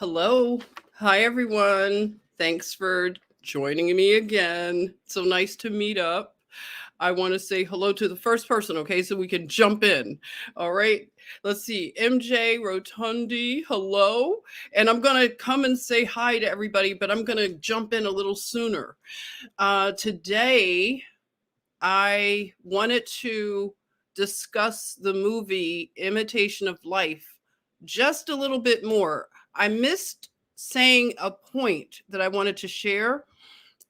Hello. Hi, everyone. Thanks for joining me again. So nice to meet up. I want to say hello to the first person, okay, so we can jump in. All right. Let's see. MJ Rotundi, hello. And I'm going to come and say hi to everybody, but I'm going to jump in a little sooner. Today, I wanted to discuss the movie Imitation of Life just a little bit more. I missed saying a point that I wanted to share,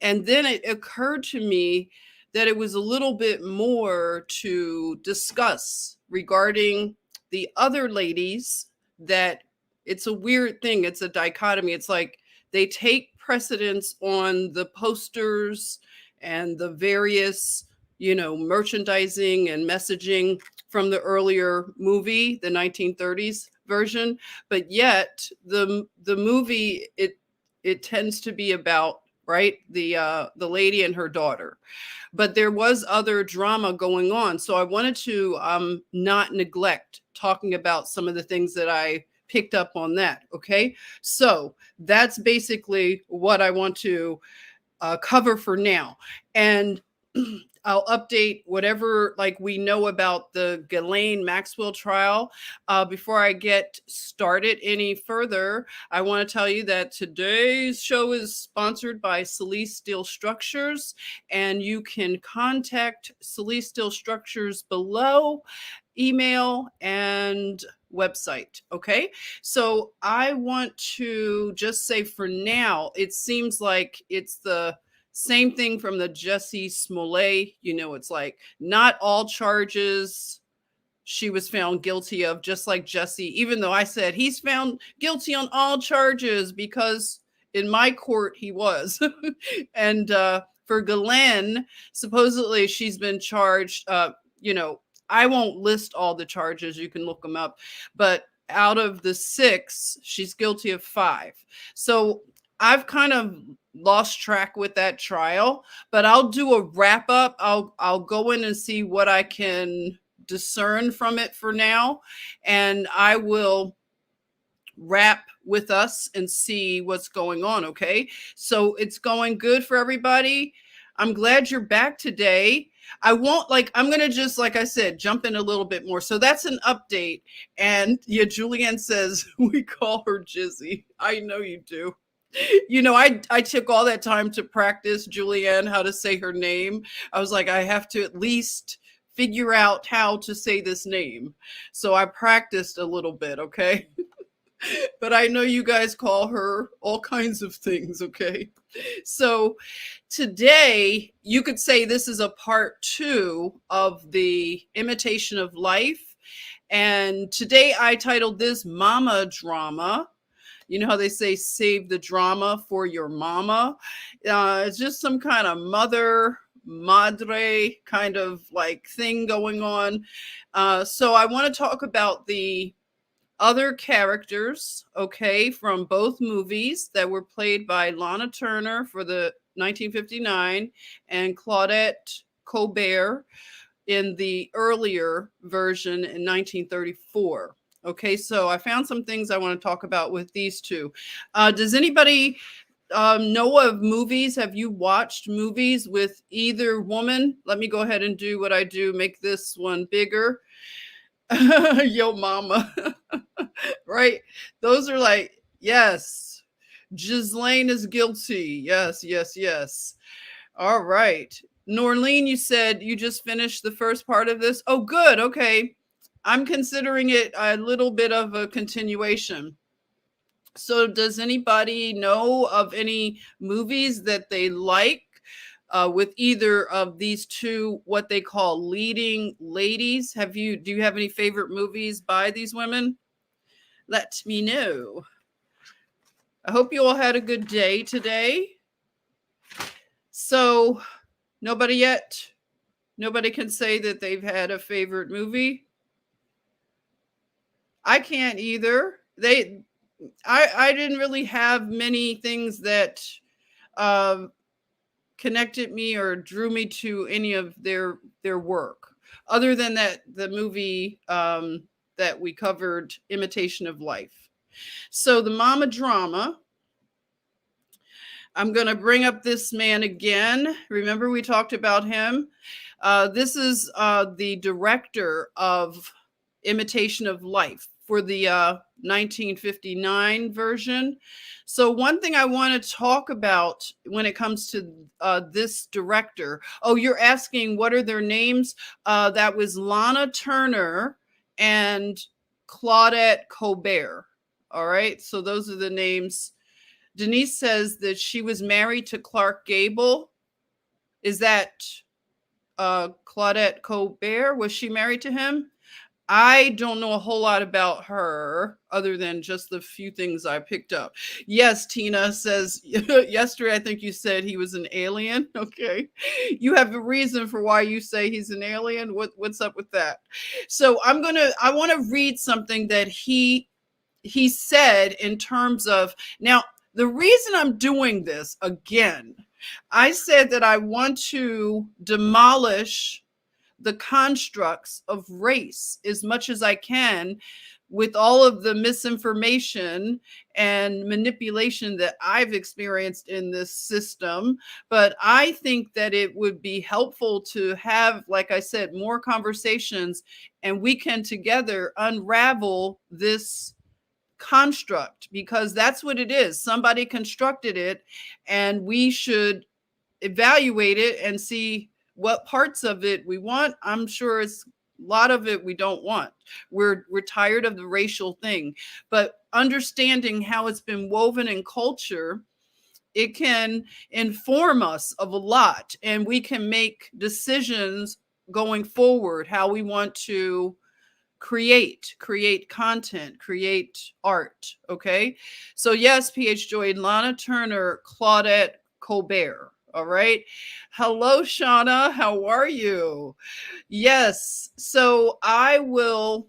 and then it occurred to me that it was a little bit more to discuss regarding the other ladies. That it's a weird thing, it's a dichotomy. It's like they take precedence on the posters and the various merchandising and messaging from the earlier movie, the 1930s version, but yet the movie, it tends to be about, right, the lady and her daughter, but there was other drama going on. So I wanted to not neglect talking about some of the things that I picked up on that. Okay, so that's basically what I want to cover for now, and I'll update whatever like we know about the Ghislaine Maxwell trial. Before I get started any further, I want to tell you that today's show is sponsored by Celeste Steel Structures, and you can contact Celeste Steel Structures below, email and website. Okay, so I want to just say for now, it seems like it's the same thing from the Jussie Smollett. It's like not all charges she was found guilty of, just like Jussie, even though I said he's found guilty on all charges because in my court he was. And for Ghislaine, supposedly she's been charged, I won't list all the charges, you can look them up, but out of the 6, she's guilty of 5. So I've kind of lost track with that trial, but I'll do a wrap up. I'll go in and see what I can discern from it for now, and I will wrap with us and see what's going on. Okay, so it's going good for everybody. I'm glad you're back today. I'm gonna just, like I said, jump in a little bit more. So that's an update. And yeah, Julianne says we call her Jizzy. I know you do. I took all that time to practice, Julianne, how to say her name. I was like, I have to at least figure out how to say this name. So I practiced a little bit, okay? But I know you guys call her all kinds of things, okay? So today, you could say this is a part 2 of the Imitation of Life. And today I titled this Mama Drama. You know how they say save the drama for your mama? It's just some kind of madre kind of like thing going on. So I want to talk about the other characters, okay, from both movies that were played by Lana Turner for the 1959 and Claudette Colbert in the earlier version in 1934. Okay, so I found some things I want to talk about with these two. Does anybody know of movies? Have you watched movies with either woman? Let me go ahead and do what I do, make this one bigger. Yo mama. Right? Those are like, yes, Ghislaine is guilty. Yes, yes, yes. All right. Norlene, you said you just finished the first part of this. Oh, good. Okay. I'm considering it a little bit of a continuation. So does anybody know of any movies that they like with either of these two, what they call leading ladies? Do you have any favorite movies by these women? Let me know. I hope you all had a good day today. So nobody yet? Nobody can say that they've had a favorite movie? I can't either. I didn't really have many things that connected me or drew me to any of their work, other than the movie that we covered, Imitation of Life. So the mama drama, I'm going to bring up this man again. Remember, we talked about him. This is the director of Imitation of Life for the 1959 version. So one thing I want to talk about when it comes to this director. Oh, you're asking what are their names? That was Lana Turner and Claudette Colbert. All right. So those are the names. Denise says that she was married to Clark Gable. Is that Claudette Colbert? Was she married to him? I don't know a whole lot about her other than just the few things I picked up. Yes, Tina says, yesterday I think you said he was an alien. Okay. You have a reason for why you say he's an alien. What's up with that? So I want to read something that he said in terms of, now, the reason I'm doing this again, I said that I want to demolish the constructs of race as much as I can with all of the misinformation and manipulation that I've experienced in this system. But I think that it would be helpful to have, like I said, more conversations, and we can together unravel this construct, because that's what it is. Somebody constructed it, and we should evaluate it and see what parts of it we want. I'm sure it's a lot of it we don't want. We're tired of the racial thing, but understanding how it's been woven in culture, it can inform us of a lot, and we can make decisions going forward how we want to create content, create art. Okay. So yes, PH Joy, Lana Turner, Claudette Colbert. All right. Hello, Shauna. How are you? Yes. So I will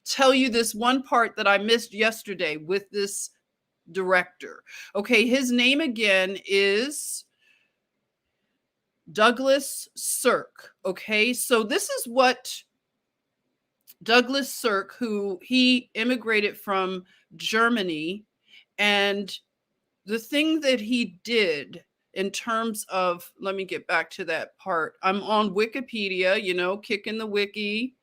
tell you this one part that I missed yesterday with this director. Okay. His name again is Douglas Sirk. Okay. So this is what Douglas Sirk, who he immigrated from Germany, and the thing that he did in terms of, let me get back to that part. I'm on Wikipedia, kicking the wiki,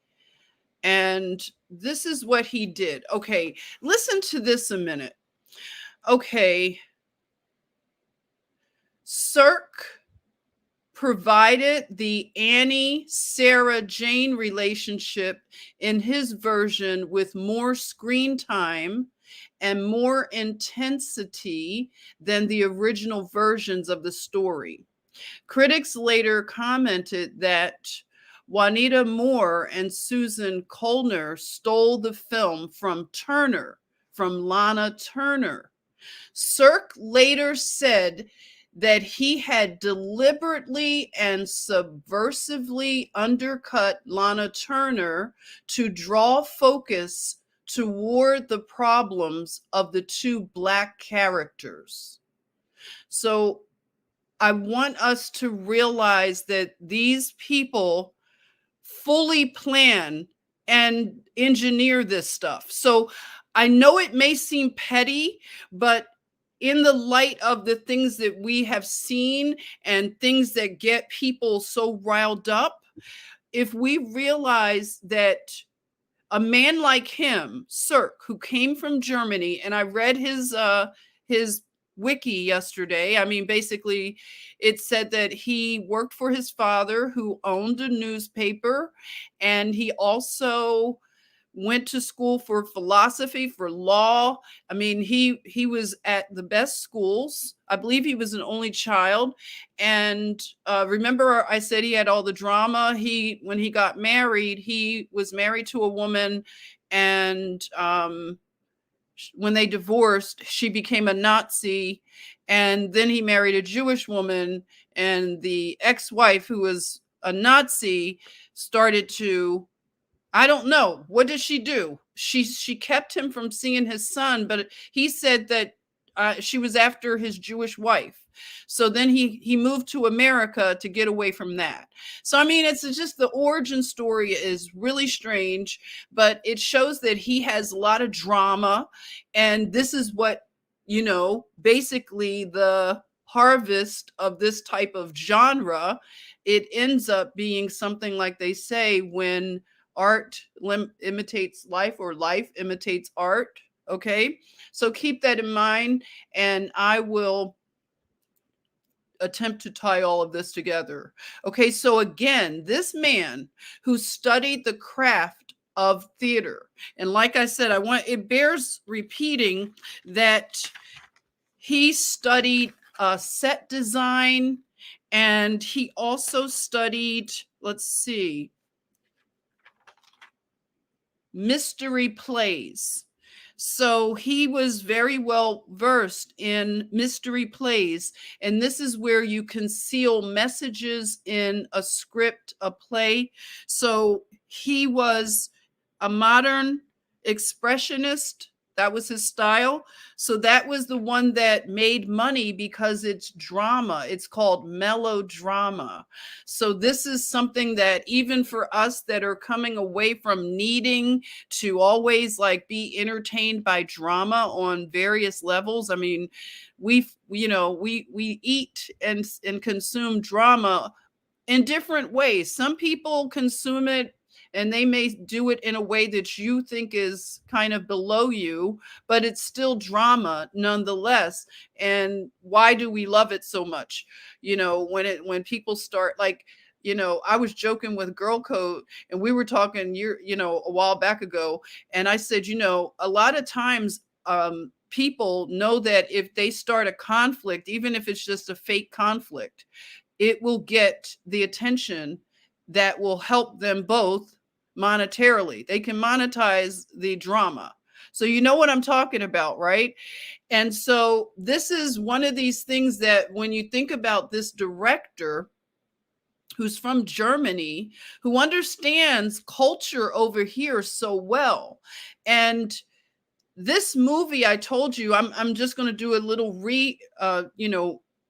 and this is what he did. Okay, listen to this a minute. Okay, Sirk provided the Annie, Sarah, Jane relationship in his version with more screen time and more intensity than the original versions of the story. Critics later commented that Juanita Moore and Susan Kolner stole the film from Lana Turner. Sirk later said that he had deliberately and subversively undercut Lana Turner to draw focus toward the problems of the two Black characters. So I want us to realize that these people fully plan and engineer this stuff. So I know it may seem petty, but in the light of the things that we have seen and things that get people so riled up, if we realize that a man like him, Sirk, who came from Germany, and I read his wiki yesterday. I mean, basically, it said that he worked for his father, who owned a newspaper, and he also went to school for philosophy, for law. I mean, he was at the best schools. I believe he was an only child. And remember, I said he had all the drama. When he got married, he was married to a woman, and when they divorced, she became a Nazi. And then he married a Jewish woman, and the ex-wife, who was a Nazi, started to, I don't know. What did she do? She kept him from seeing his son, but he said that she was after his Jewish wife. So then he moved to America to get away from that. So I mean, it's just the origin story is really strange, but it shows that he has a lot of drama, and this is what, basically the harvest of this type of genre, it ends up being something like they say, when art imitates life, or life imitates art. Okay, so keep that in mind, and I will attempt to tie all of this together. Okay, so again, this man who studied the craft of theater, and like I said, it bears repeating that he studied set design, and he also studied, let's see, mystery plays. So he was very well versed in mystery plays, and this is where you conceal messages in a script, a play. So he was a modern expressionist. That was his style. So that was the one that made money because it's drama. It's called melodrama. So this is something that even for us that are coming away from needing to always like be entertained by drama on various levels. I mean, we eat and consume drama in different ways. Some people consume it and they may do it in a way that you think is kind of below you, but it's still drama nonetheless. And why do we love it so much? When people start like, I was joking with Girl Code, and we were talking a while back ago, and I said, a lot of times people know that if they start a conflict, even if it's just a fake conflict, it will get the attention that will help them both monetarily. They can monetize the drama. So you know what I'm talking about, right? And so this is one of these things that when you think about this director who's from Germany, who understands culture over here so well. And this movie, I told you, I'm just going to do a little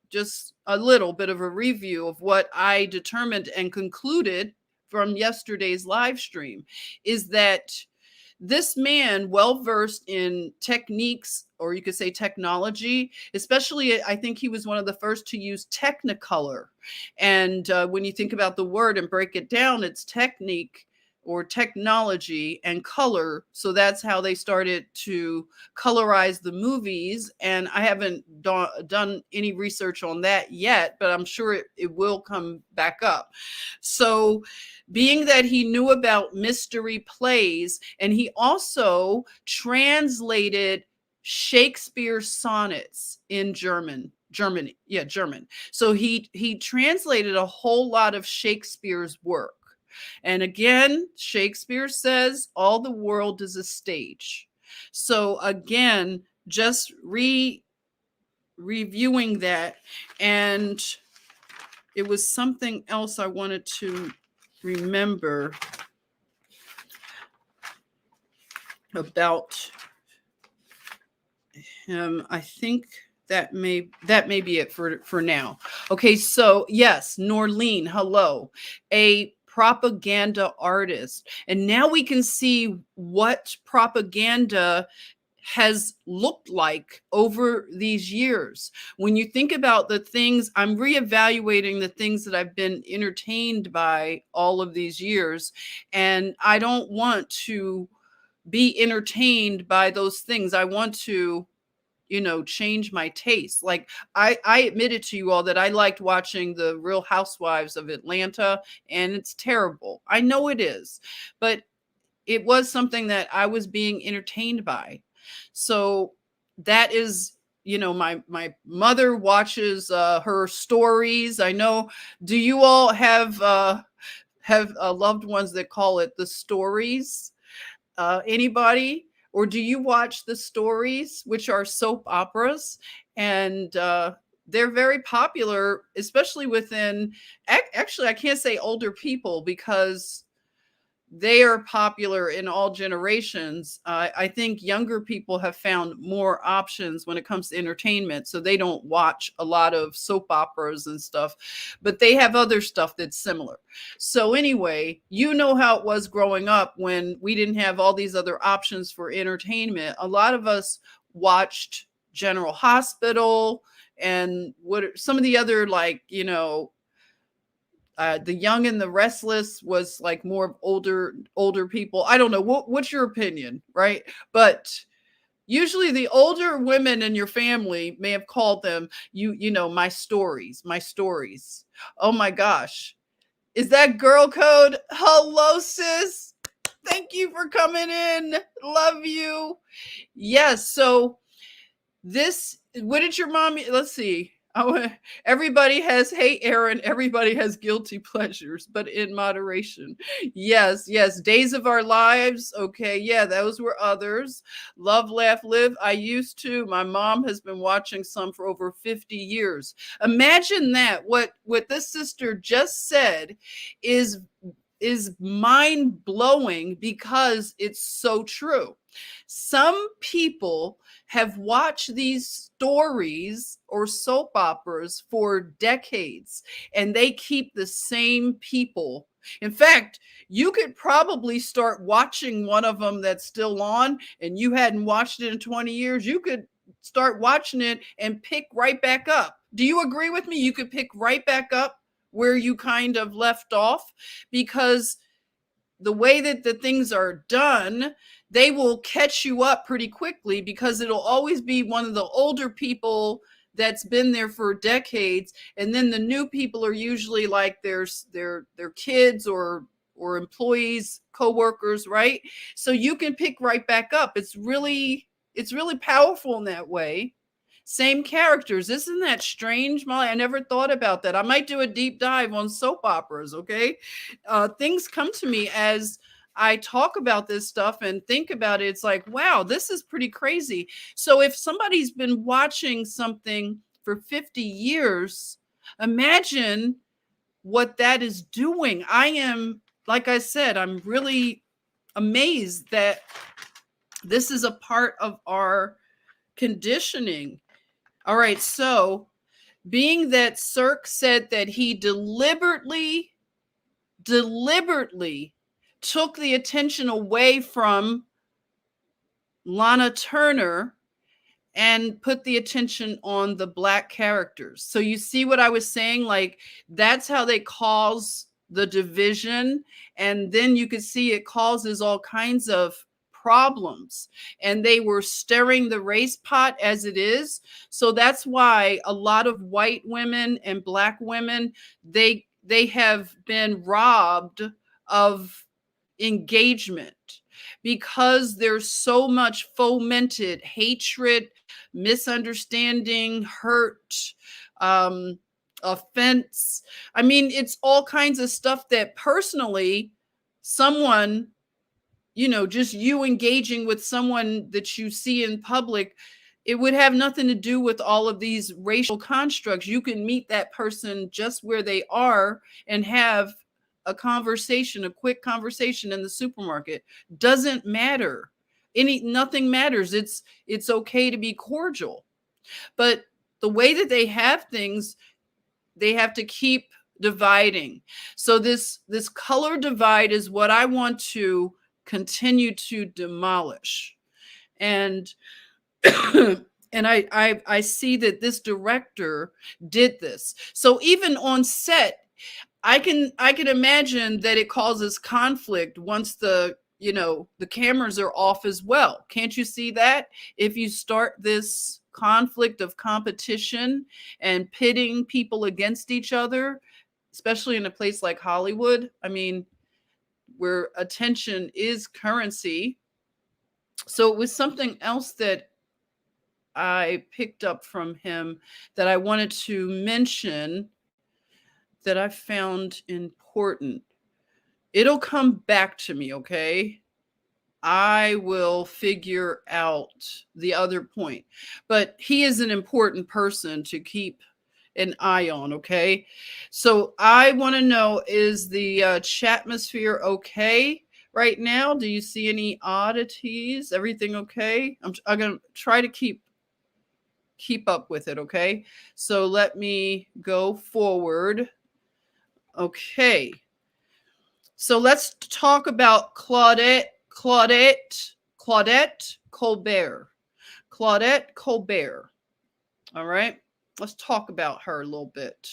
just a little bit of a review of what I determined and concluded from yesterday's live stream, is that this man, well versed in techniques, or you could say technology, especially, I think he was one of the first to use Technicolor. And when you think about the word and break it down, it's technique or technology and color. So that's how they started to colorize the movies. And I haven't done any research on that yet, but I'm sure it will come back up. So being that he knew about mystery plays, and he also translated Shakespeare's sonnets in German. So he translated a whole lot of Shakespeare's work. And again, Shakespeare says all the world is a stage. So again, just reviewing that, and it was something else I wanted to remember about him. I think that may be it for now. Okay, so yes, Norlene, hello, a propaganda artist. And now we can see what propaganda has looked like over these years. When you think about the things, I'm reevaluating the things that I've been entertained by all of these years, and I don't want to be entertained by those things. I want to change my taste. Like I admitted to you all that I liked watching the Real Housewives of Atlanta, and it's terrible. I know it is, but it was something that I was being entertained by. So that is, my mother watches her stories. I know. Do you all have loved ones that call it the stories? Anybody? Or do you watch the stories, which are soap operas? And they're very popular, especially within, actually, I can't say older people, because they are popular in all generations. I think younger people have found more options when it comes to entertainment, so they don't watch a lot of soap operas and stuff, but they have other stuff that's similar. So anyway, you know how it was growing up when we didn't have all these other options for entertainment. A lot of us watched General Hospital and what are some of the other, like, The Young and the Restless was like more of older people. I don't know. What's your opinion, right? But usually the older women in your family may have called them, my stories, my stories. Oh my gosh. Is that girl code? Hello, sis. Thank you for coming in. Love you. Yes. So what did your mom, let's see. Everybody has, hey, Aaron, everybody has guilty pleasures, but in moderation. Yes, yes. Days of Our Lives. Okay. Yeah, those were others. Love, Laugh, Live. I used to. My mom has been watching some for over 50 years. Imagine that. What this sister just said is mind blowing because it's so true. Some people have watched these stories or soap operas for decades, and they keep the same people. In fact, you could probably start watching one of them that's still on, and you hadn't watched it in 20 years. You could start watching it and pick right back up. Do you agree with me? You could pick right back up where you kind of left off, because the way that the things are done, they will catch you up pretty quickly, because it'll always be one of the older people that's been there for decades, and then the new people are usually like their kids or employees, co-workers, right? So you can pick right back up. It's really powerful in that way. Same characters. Isn't that strange, Molly? I never thought about that. I might do a deep dive on soap operas, okay? Things come to me as I talk about this stuff and think about it. It's like, wow, this is pretty crazy. So if somebody's been watching something for 50 years, imagine what that is doing. Like I said, I'm really amazed that this is a part of our conditioning. All right, so being that Cirque said that he deliberately took the attention away from Lana Turner and put the attention on the Black characters. So you see what I was saying? Like, that's how they cause the division. And then you can see it causes all kinds of problems. And they were stirring the race pot as it is. So that's why a lot of white women and Black women, they have been robbed of engagement, because there's so much fomented hatred, misunderstanding, hurt, offense. I mean, it's all kinds of stuff that personally someone, just you engaging with someone that you see in public, it would have nothing to do with all of these racial constructs. You can meet that person just where they are and have a quick conversation in the supermarket. Doesn't matter. Nothing matters. It's okay to be cordial. But the way that they have things, they have to keep dividing. So this color divide is what I want to continue to demolish. And and I see that this director did this. So even on set, I can imagine that it causes conflict once the cameras are off as well. Can't you see that? If you start this conflict of competition and pitting people against each other, especially in a place like Hollywood, I mean, where attention is currency. So it was something else that I picked up from him that I wanted to mention that I found important. It'll come back to me, okay? I will figure out the other point. But he is an important person to keep an eye on, okay? So I want to know, is the chatmosphere okay? right now? Do you see any oddities? Everything okay? I'm going to try to keep up with it, okay? So let me go forward. Okay. So let's talk about Claudette Colbert. Claudette Colbert. All right. Let's talk about her a little bit.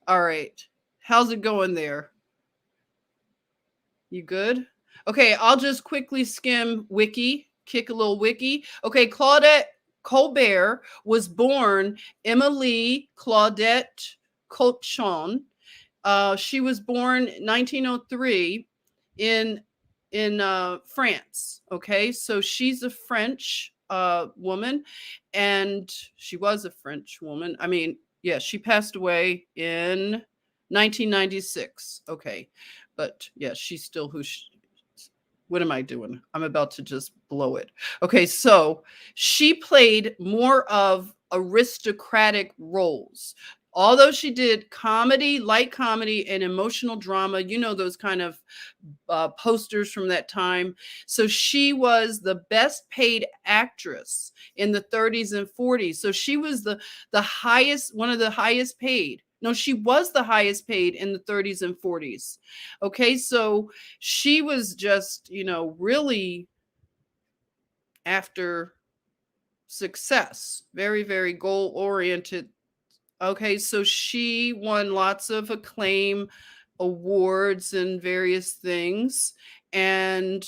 All right. How's it going there? You good? Okay, I'll just quickly skim wiki, kick a little wiki. Okay, Claudette Colbert was born Emily Claudette Cochon. She was born 1903 in France. Okay, so she's a French woman, and she was a French woman. I mean, yeah, she passed away in 1996. Okay, but yeah, she's still who she. What am I doing? I'm about to just blow it. Okay, so she played more of aristocratic roles. Although she did comedy, light comedy, and emotional drama, you know, those kind of posters from that time. So she was the best paid actress in the 30s and 40s. So she was the highest, one of the highest paid. No, she was the highest paid in the 30s and 40s. Okay, so she was just, you know, really after success, very, very goal oriented. Okay, so she won lots of acclaim, awards, and various things. And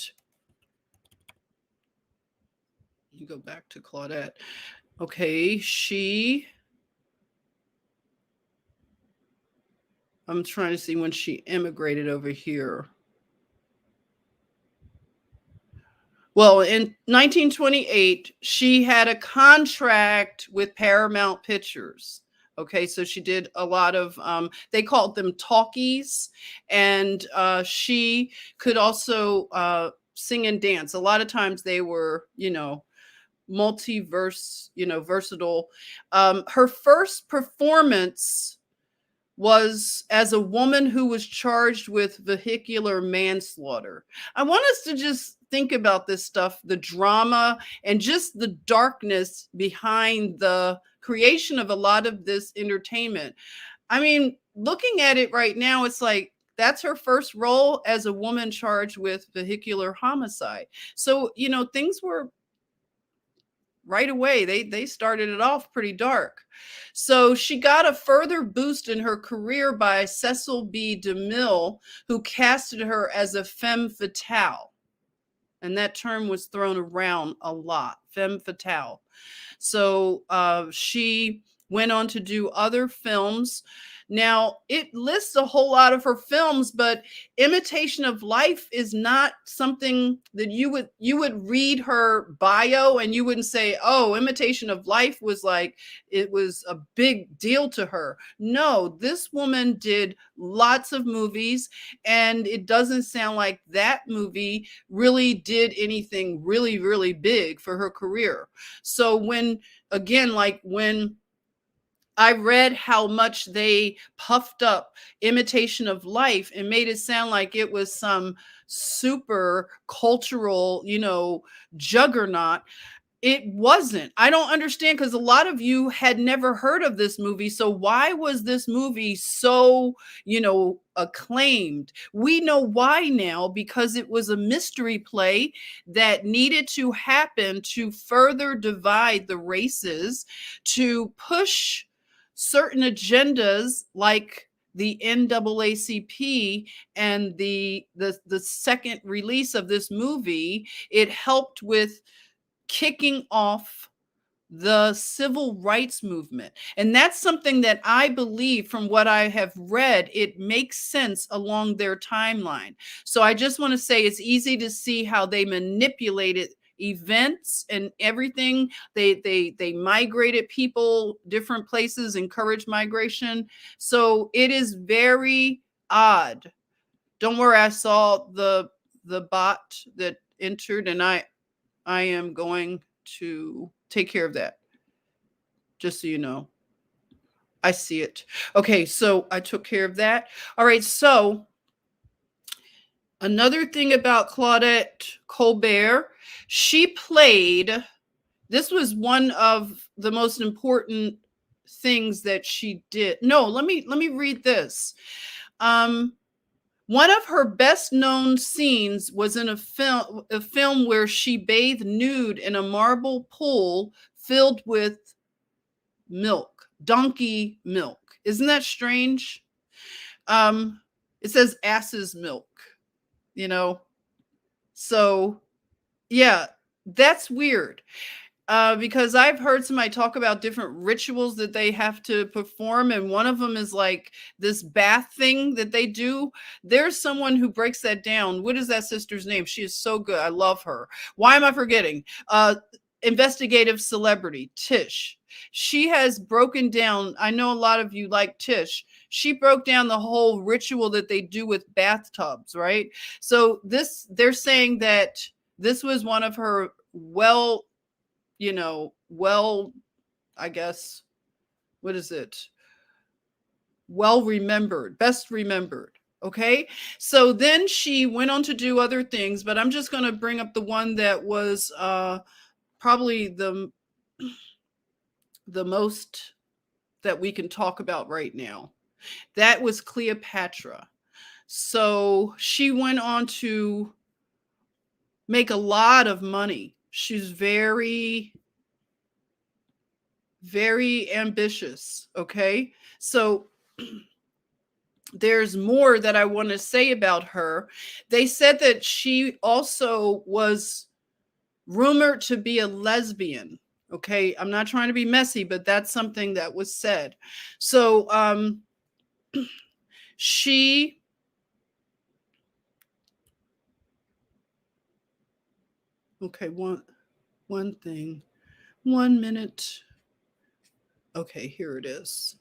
you go back to Claudette. Okay, I'm trying to see when she immigrated over here. Well, in 1928, she had a contract with Paramount Pictures. Okay, so she did a lot of, they called them talkies, and she could also sing and dance. A lot of times they were, you know, multiverse, you know, versatile. Her first performance was as a woman who was charged with vehicular manslaughter. I want us to just think about this stuff, the drama and just the darkness behind the creation of a lot of this entertainment. I mean, looking at it right now, it's like that's her first role as a woman charged with vehicular homicide. So, you know, things were right away. They started it off pretty dark. So she got a further boost in her career by Cecil B. DeMille, who casted her as a femme fatale. And that term was thrown around a lot, femme fatale. So she went on to do other films. Now, it lists a whole lot of her films, but Imitation of Life is not something that you would read her bio and you wouldn't say, oh, Imitation of Life was like, it was a big deal to her. No, this woman did lots of movies, and it doesn't sound like that movie really did anything really, really big for her career. So when I read how much they puffed up Imitation of Life and made it sound like it was some super cultural, you know, juggernaut. It wasn't. I don't understand, because a lot of you had never heard of this movie. So why was this movie so, you know, acclaimed? We know why now, because it was a mystery play that needed to happen to further divide the races, to push certain agendas like the NAACP and the second release of this movie. It helped with kicking off the civil rights movement. And that's something that I believe, from what I have read, it makes sense along their timeline. So I just want to say it's easy to see how they manipulated events and everything. They migrated people different places, encouraged migration. So it is very odd. Don't worry, I saw the bot that entered, and I am going to take care of that, just so you know. I see it. Okay, so I took care of that. All right, so Another thing about Claudette Colbert, she played, this was one of the most important things that she did. No, let me read this. One of her best known scenes was in a film where she bathed nude in a marble pool filled with milk, donkey milk. Isn't that strange? It says ass's milk, you know. So, yeah, that's weird. Because I've heard somebody talk about different rituals that they have to perform, and one of them is like this bath thing that they do. There's someone who breaks that down. What is that sister's name? She is so good. I love her. Why am I forgetting? Investigative celebrity Tish. She has broken down. I know a lot of you like Tish. She broke down the whole ritual that they do with bathtubs, right? So they're saying that this was one of her I guess, what is it? Well remembered, best remembered. Okay. So then she went on to do other things, but I'm just going to bring up the one that was probably the most that we can talk about right now. That was Cleopatra. So she went on to make a lot of money. She's very, very ambitious. Okay. So there's more that I want to say about her. They said that she also was rumored to be a lesbian. Okay. I'm not trying to be messy, but that's something that was said. So, she okay, one thing. 1 minute. Okay, here it is.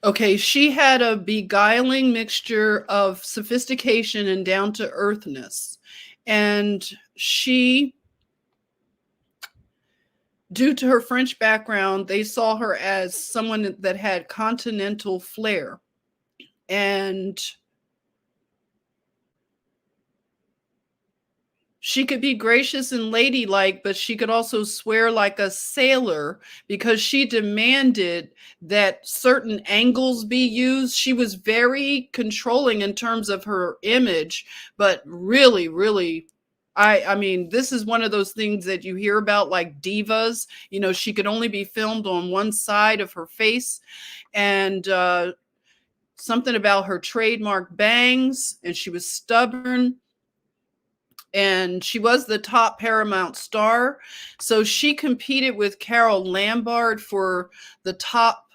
Okay, she had a beguiling mixture of sophistication and down to earthness. And she, due to her French background, they saw her as someone that had continental flair. And she could be gracious and ladylike, but she could also swear like a sailor because she demanded that certain angles be used. She was very controlling in terms of her image, but really, really, I mean, this is one of those things that you hear about like divas. You know, she could only be filmed on one side of her face, and something about her trademark bangs, and she was stubborn. And she was the top Paramount star. So she competed with Carol Lombard for the top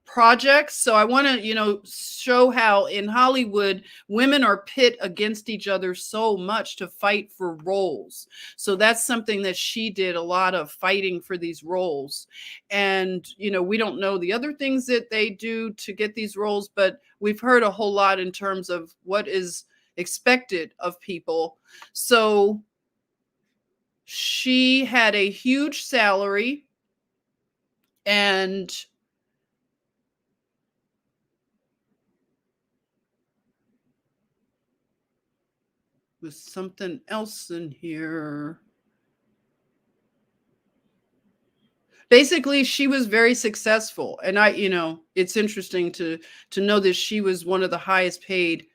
projects. So I want to, show how in Hollywood, women are pit against each other so much to fight for roles. So that's something that she did a lot of, fighting for these roles. And, we don't know the other things that they do to get these roles, but we've heard a whole lot in terms of what is expected of people. So she had a huge salary, and with something else in here. Basically, she was very successful. And it's interesting to know that she was one of the highest paid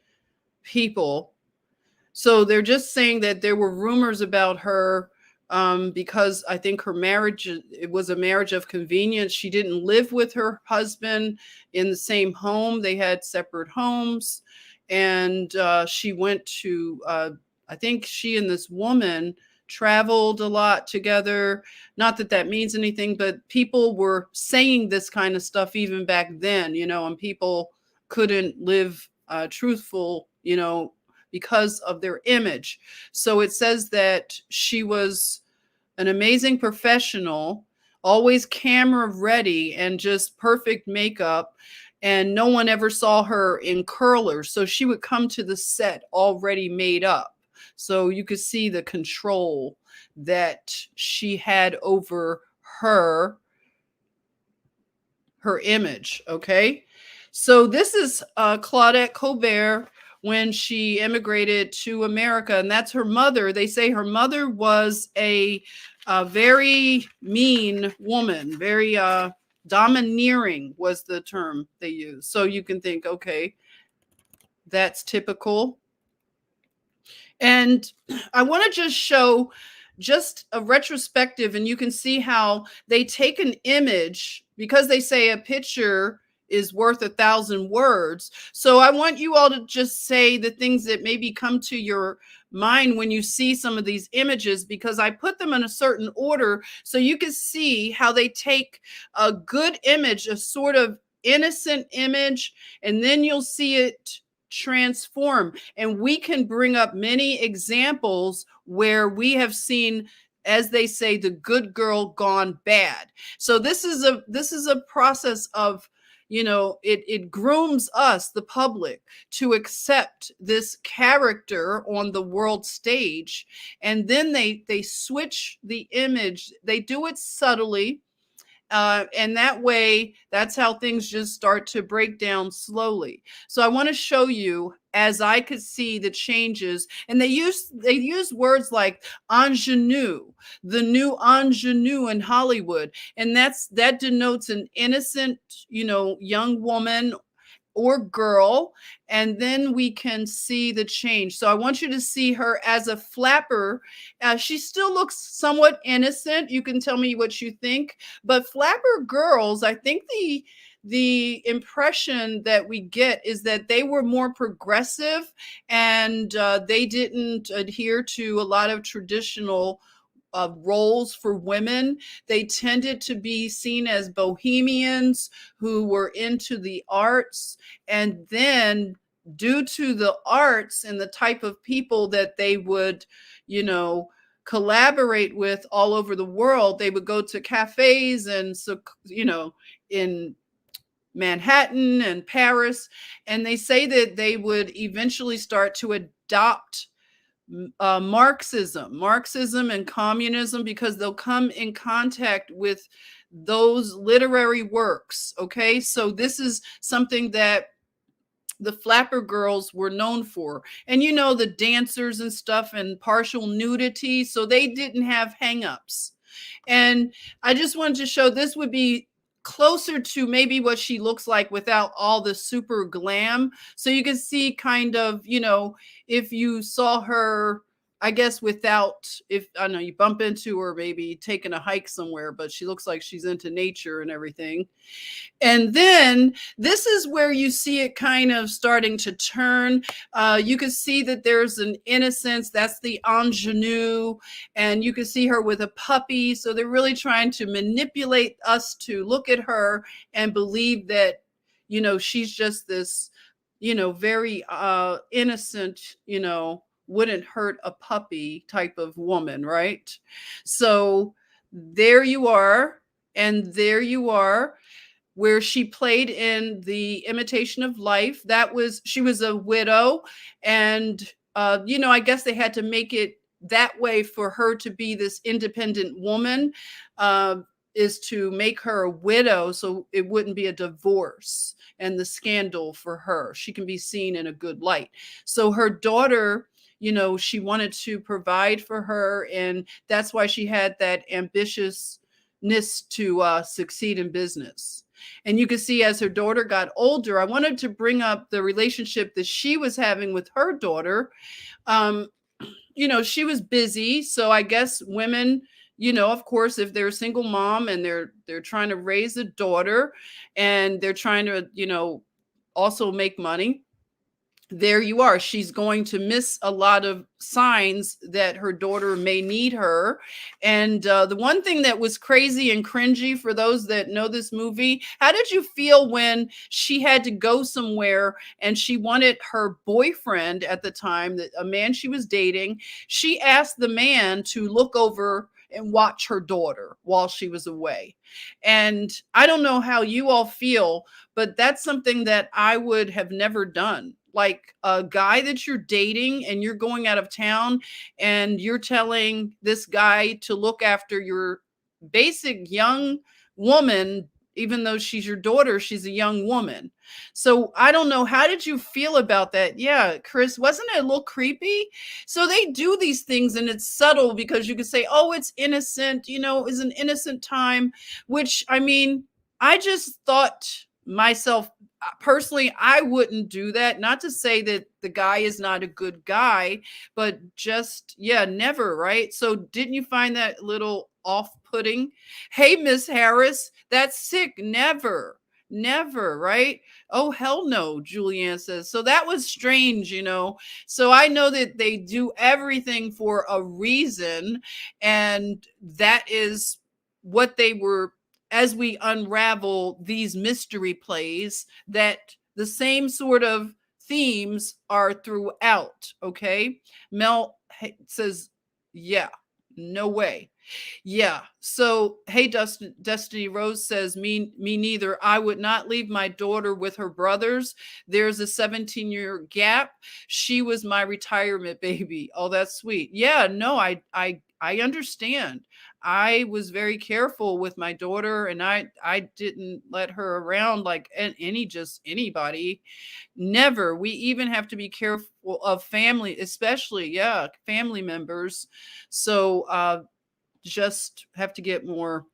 people. So they're just saying that there were rumors about her because I think her marriage, it was a marriage of convenience. She didn't live with her husband in the same home. They had separate homes. And she went to, I think she and this woman traveled a lot together. Not that that means anything, but people were saying this kind of stuff even back then, and people couldn't live truthful, because of their image. So it says that she was an amazing professional, always camera ready and just perfect makeup. And no one ever saw her in curlers. So she would come to the set already made up. So you could see the control that she had over her her image. Okay. So this is Claudette Colbert when she immigrated to America, and that's her mother. They say her mother was a very mean woman, very domineering was the term they use. So you can think, okay, that's typical. And I want to just show just a retrospective, and you can see how they take an image because they say a picture is worth 1,000 words. So I want you all to just say the things that maybe come to your mind when you see some of these images, because I put them in a certain order so you can see how they take a good image, a sort of innocent image, and then you'll see it transform. And we can bring up many examples where we have seen, as they say, the good girl gone bad. So this is a process of, it grooms us, the public, to accept this character on the world stage, and then they switch the image. They do it subtly, and that way, that's how things just start to break down slowly. So I want to show you, as I could see the changes, and they use words like ingenue, the new ingenue in Hollywood, and that denotes an innocent, young woman or girl, and then we can see the change. So I want you to see her as a flapper. She still looks somewhat innocent. You can tell me what you think, but flapper girls, I think the impression that we get is that they were more progressive, and they didn't adhere to a lot of traditional roles for women. They tended to be seen as bohemians who were into the arts. And then, due to the arts and the type of people that they would, collaborate with all over the world, they would go to cafes and, so, in Manhattan and Paris. And they say that they would eventually start to adopt Marxism and communism, because they'll come in contact with those literary works. Okay, so this is something that the flapper girls were known for. And the dancers and stuff, and partial nudity, so they didn't have hangups. And I just wanted to show this would be closer to maybe what she looks like without all the super glam. So you can see kind of, if you saw her, I guess, without, if I don't know, you bump into her maybe taking a hike somewhere, but she looks like she's into nature and everything. And then this is where you see it kind of starting to turn. You can see that there's an innocence. That's the ingenue. And you can see her with a puppy. So they're really trying to manipulate us to look at her and believe that, she's just this, very innocent, wouldn't hurt a puppy type of woman, right? So there you are. And there you are, where she played in the Imitation of Life. She was a widow, and I guess they had to make it that way for her to be this independent woman, is to make her a widow so it wouldn't be a divorce and the scandal for her. She can be seen in a good light. So her daughter, she wanted to provide for her, and that's why she had that ambitiousness to succeed in business. And you can see, as her daughter got older, I wanted to bring up the relationship that she was having with her daughter. She was busy. So I guess women, of course, if they're a single mom and they're trying to raise a daughter, and they're trying to, also make money, there you are. She's going to miss a lot of signs that her daughter may need her. And the one thing that was crazy and cringy for those that know this movie, how did you feel when she had to go somewhere and she wanted her boyfriend at the time, a man she was dating, she asked the man to look over and watch her daughter while she was away. And I don't know how you all feel, but that's something that I would have never done. Like a guy that you're dating and you're going out of town and you're telling this guy to look after your basic young woman even though she's your daughter, she's a young woman. So I don't know. How did you feel about that? Yeah, Chris, wasn't it a little creepy? So they do these things and it's subtle because you could say, oh, it's innocent, it's an innocent time, which I mean, I just thought myself personally, I wouldn't do that. Not to say that the guy is not a good guy, but just, yeah, never, right? So didn't you find that a little off-putting? Hey, Miss Harris, that's sick. Never. Never, right? Oh, hell no, Julianne says. So that was strange, So I know that they do everything for a reason, and that is what they were, as we unravel these mystery plays, that the same sort of themes are throughout. Okay. Mel says, yeah, no way. Yeah. So, hey, Destiny Rose says, me neither. I would not leave my daughter with her brothers. There's a 17-year gap. She was my retirement baby. Oh, that's sweet. Yeah, no, I understand. I was very careful with my daughter, and I didn't let her around like anybody. Never. We even have to be careful of family, especially, yeah, family members. So just have to get more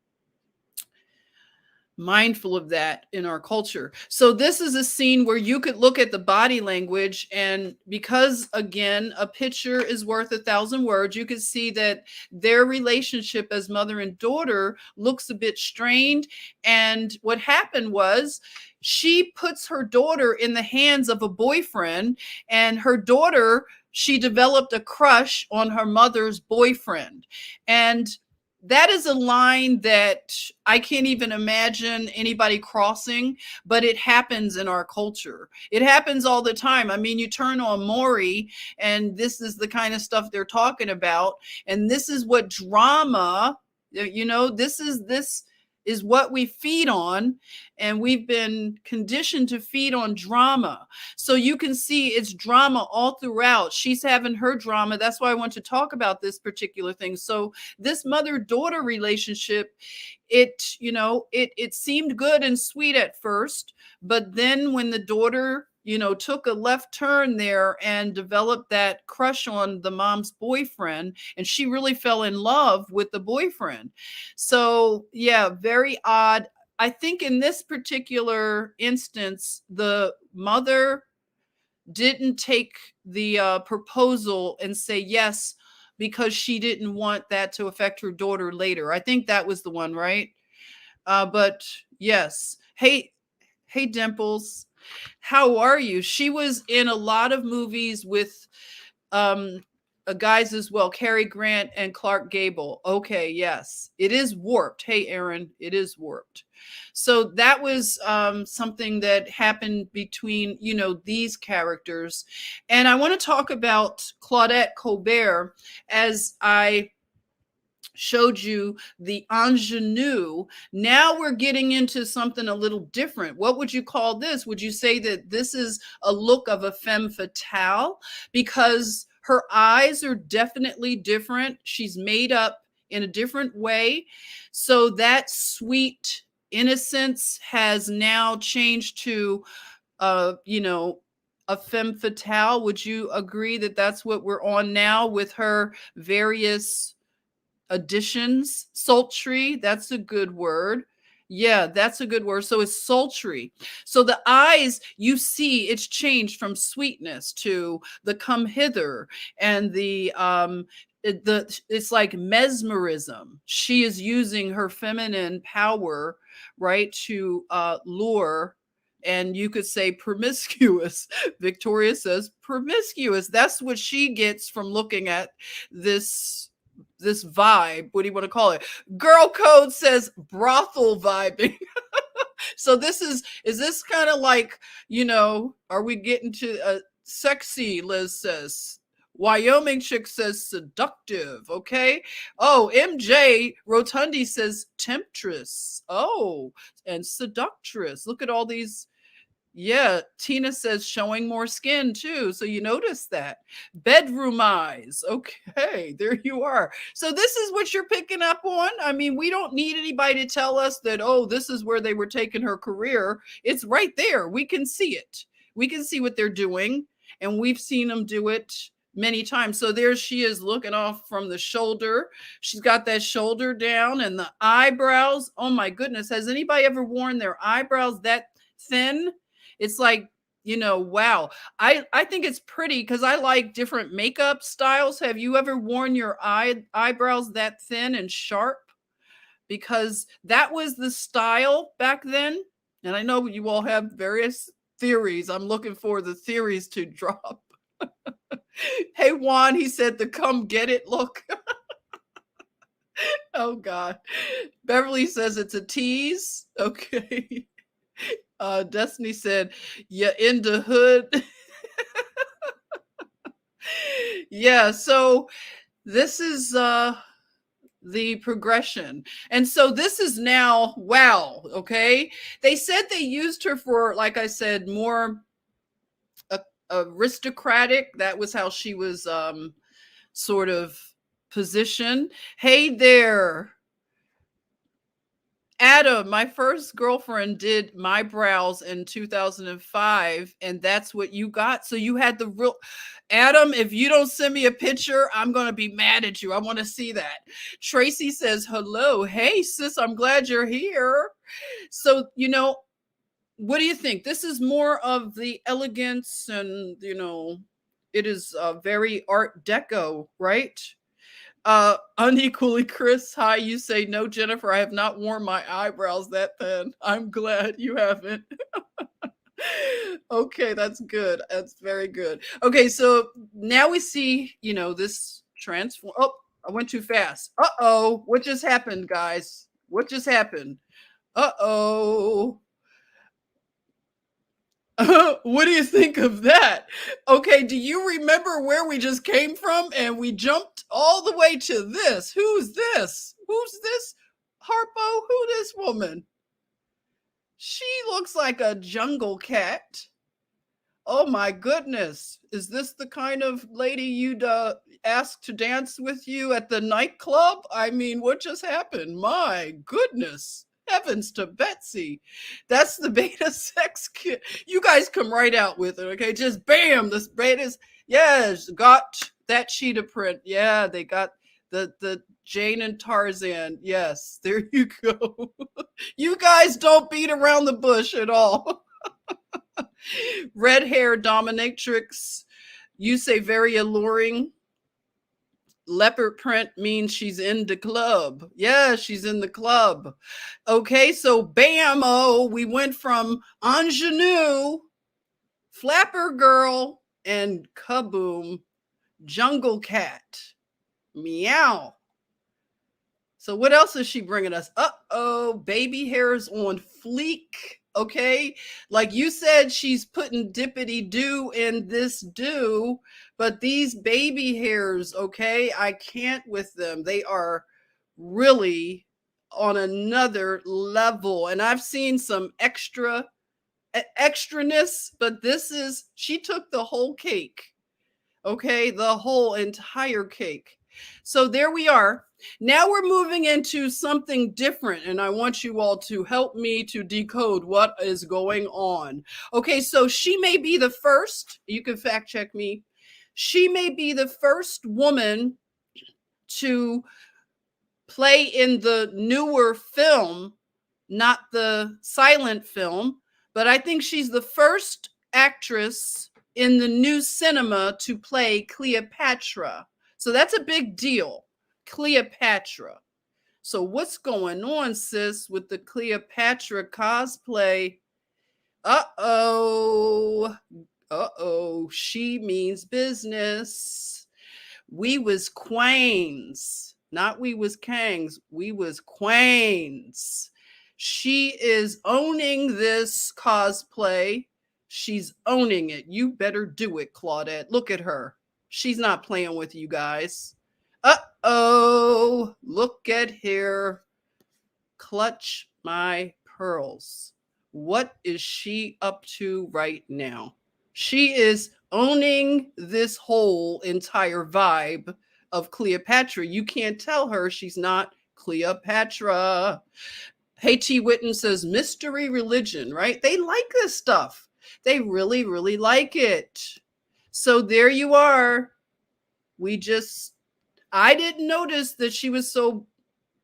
mindful of that in our culture. So this is a scene where you could look at the body language, and because again, a picture is worth 1,000 words, you could see that their relationship as mother and daughter looks a bit strained. And what happened was, she puts her daughter in the hands of a boyfriend, and her daughter, she developed a crush on her mother's boyfriend. And that is a line that I can't even imagine anybody crossing, but it happens in our culture. It happens all the time. I mean, you turn on Maury, and this is the kind of stuff they're talking about. And this is what drama, this is what we feed on, and we've been conditioned to feed on drama. So you can see it's drama all throughout. She's having her drama. That's why I want to talk about this particular thing. So this mother-daughter relationship, it seemed good and sweet at first, but then when the daughter took a left turn there and developed that crush on the mom's boyfriend, and she really fell in love with the boyfriend. So yeah, very odd. I think in this particular instance, the mother didn't take the proposal and say yes, because she didn't want that to affect her daughter later. I think that was the one, right? But yes. Hey, Dimples. How are you? She was in a lot of movies with guys as well, Cary Grant and Clark Gable. Okay, yes, it is warped. Hey, Aaron, it is warped. So that was something that happened between, these characters. And I want to talk about Claudette Colbert, as I showed you the ingenue. Now we're getting into something a little different. What would you call this? Would you say that this is a look of a femme fatale? Because her eyes are definitely different. She's made up in a different way. So that sweet innocence has now changed to, a femme fatale. Would you agree that that's what we're on now with her various additions? Sultry, that's a good word. Yeah, that's a good word. So it's sultry. So the eyes, you see, it's changed from sweetness to the come hither, and it's like mesmerism. She is using her feminine power, right, to lure. And you could say promiscuous. Victoria says promiscuous. That's what she gets from looking at this vibe. What do you want to call it? Girl Code says brothel vibing. So is this kind of like, are we getting to sexy? Liz says. Wyoming chick says seductive. Okay. Oh, MJ Rotundi says temptress. Oh, and seductress. Look at all these Yeah, Tina says showing more skin too. So you notice that. Bedroom eyes. Okay, there you are. So this is what you're picking up on. I mean, we don't need anybody to tell us that, oh, this is where they were taking her career. It's right there. We can see it. We can see what they're doing, and we've seen them do it many times. So there she is looking off from the shoulder. She's got that shoulder down and the eyebrows. Oh my goodness. Has anybody ever worn their eyebrows that thin? It's like, wow. I think it's pretty because I like different makeup styles. Have you ever worn your eyebrows that thin and sharp? Because that was the style back then. And I know you all have various theories. I'm looking for the theories to drop. Hey, Juan, he said the come get it look. Oh, God. Beverly says it's a tease. Okay. Destiny said, "Yeah, in the hood." Yeah, so this is the progression. And so this is now, wow, okay? They said they used her for, like I said, more aristocratic. That was how she was sort of positioned. Hey there, Adam, my first girlfriend did my brows in 2005, and that's what you got. So you had the real Adam. If you don't send me a picture, I'm going to be mad at you. I want to see that. Tracy says, hello. Hey, sis, I'm glad you're here. So, what do you think? This is more of the elegance, and, it is very Art Deco, right? Unequally Chris, hi, you say no, Jennifer, I have not worn my eyebrows that thin. I'm glad you haven't. Okay, that's good. That's very good. Okay, so now we see, this transform. Oh, I went too fast. Uh-oh, what just happened, guys? What just happened? Uh-oh. What do you think of that? Okay, do you remember where we just came from? And we jumped all the way to this. Who's this? Who's this? Harpo? Who this woman? She looks like a jungle cat. Oh my goodness. Is this the kind of lady you'd ask to dance with you at the nightclub? I mean, what just happened? My goodness. Heavens to Betsy. That's the beta sex kit. You guys come right out with it, okay? Just bam, this beta's, yes, got that cheetah print. Yeah, they got the Jane and Tarzan. Yes, there you go. You guys don't beat around the bush at all. Red hair dominatrix. You say very alluring. Leopard print means she's in the club. Yeah, she's in the club. Okay, so bam-o, we went from ingenue, flapper girl, and kaboom, jungle cat. Meow. So what else is she bringing us? Uh-oh, baby hairs on fleek. Okay, like you said, she's putting dippity do in this do, but these baby hairs, okay, I can't with them. They are really on another level. And I've seen some extraness, but she took the whole cake. Okay, the whole entire cake. So there we are. Now we're moving into something different, and I want you all to help me to decode what is going on. Okay, so she may be the first, you can fact check me. She may be the first woman to play in the newer film, not the silent film, but I think she's the first actress in the new cinema to play Cleopatra. So that's a big deal. Cleopatra. So what's going on, sis, with the Cleopatra cosplay? Uh-oh. Uh-oh. She means business. We was queens. Not we was kangs. We was queens. She is owning this cosplay. She's owning it. You better do it, Claudette. Look at her. She's not playing with you guys. Uh-oh. Look at here. Clutch my pearls. What is she up to right now? She is owning this whole entire vibe of Cleopatra. You can't tell her she's not Cleopatra. Hey, T. Witten says mystery religion, right? They like this stuff. They really, really like it. So there you are. I didn't notice that she was so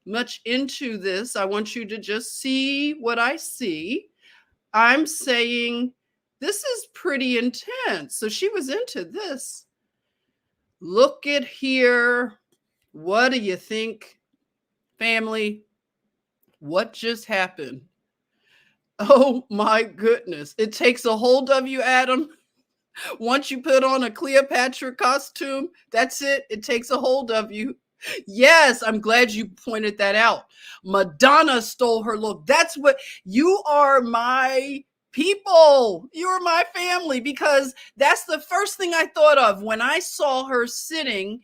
much into this. I want you to just see what I see. I'm saying this is pretty intense. So she was into this. Look at here. What do you think, family? What just happened? Oh my goodness. It takes a hold of you, Adam. Once you put on a Cleopatra costume, that's it. It takes a hold of you. Yes, I'm glad you pointed that out. Madonna stole her look. That's what you are, my people. You're my family, because that's the first thing I thought of when I saw her sitting.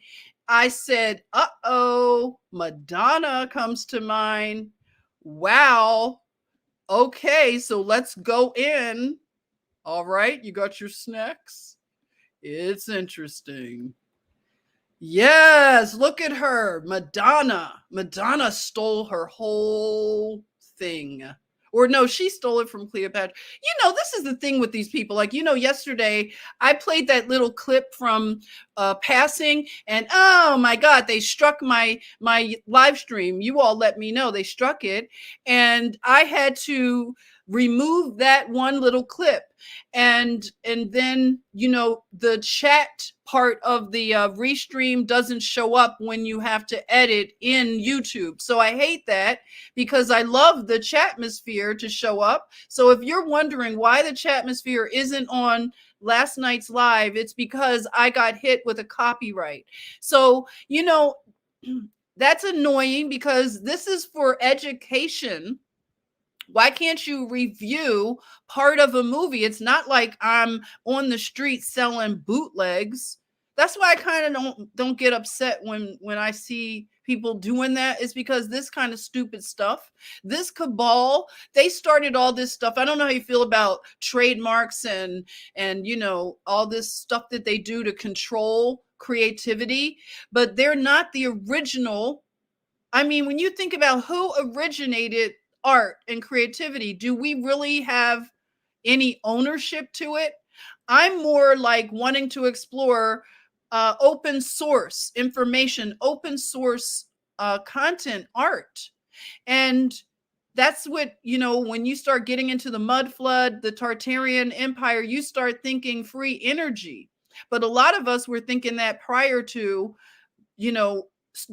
I said, uh-oh, Madonna comes to mind. Wow. Okay, so let's go in. All right, you got your snacks? It's interesting. Yes, look at her. Madonna. Madonna stole her whole thing. Or no, she stole it from Cleopatra. This is the thing with these people. Like, yesterday I played that little clip from Passing, and oh my God, they struck my live stream. You all let me know they struck it, and I had to remove that one little clip, and then the chat part of the restream doesn't show up when you have to edit in YouTube. So I hate that, because I love the chatmosphere to show up. So if you're wondering why the chatmosphere isn't on last night's live, it's because I got hit with a copyright. So that's annoying, because this is for education. Why can't you review part of a movie? It's not like I'm on the street selling bootlegs. That's why I kind of don't get upset when I see people doing that. Is because this kind of stupid stuff, this cabal, they started all this stuff. I don't know how you feel about trademarks and all this stuff that they do to control creativity, but they're not the original. I mean, when you think about who originated art and creativity, do we really have any ownership to it? I'm more like wanting to explore open source information, open source content art. And that's what, when you start getting into the mud flood, the Tartarian Empire, you start thinking free energy. But a lot of us were thinking that prior to,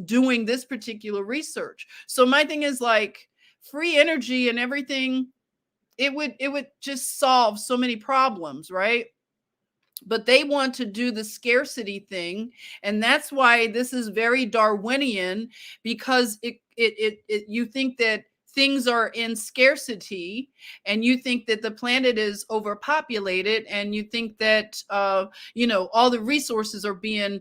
doing this particular research. So my thing is like, free energy and everything, it would just solve so many problems, right? But they want to do the scarcity thing, and that's why this is very Darwinian, because it you think that things are in scarcity, and you think that the planet is overpopulated, and you think that all the resources are being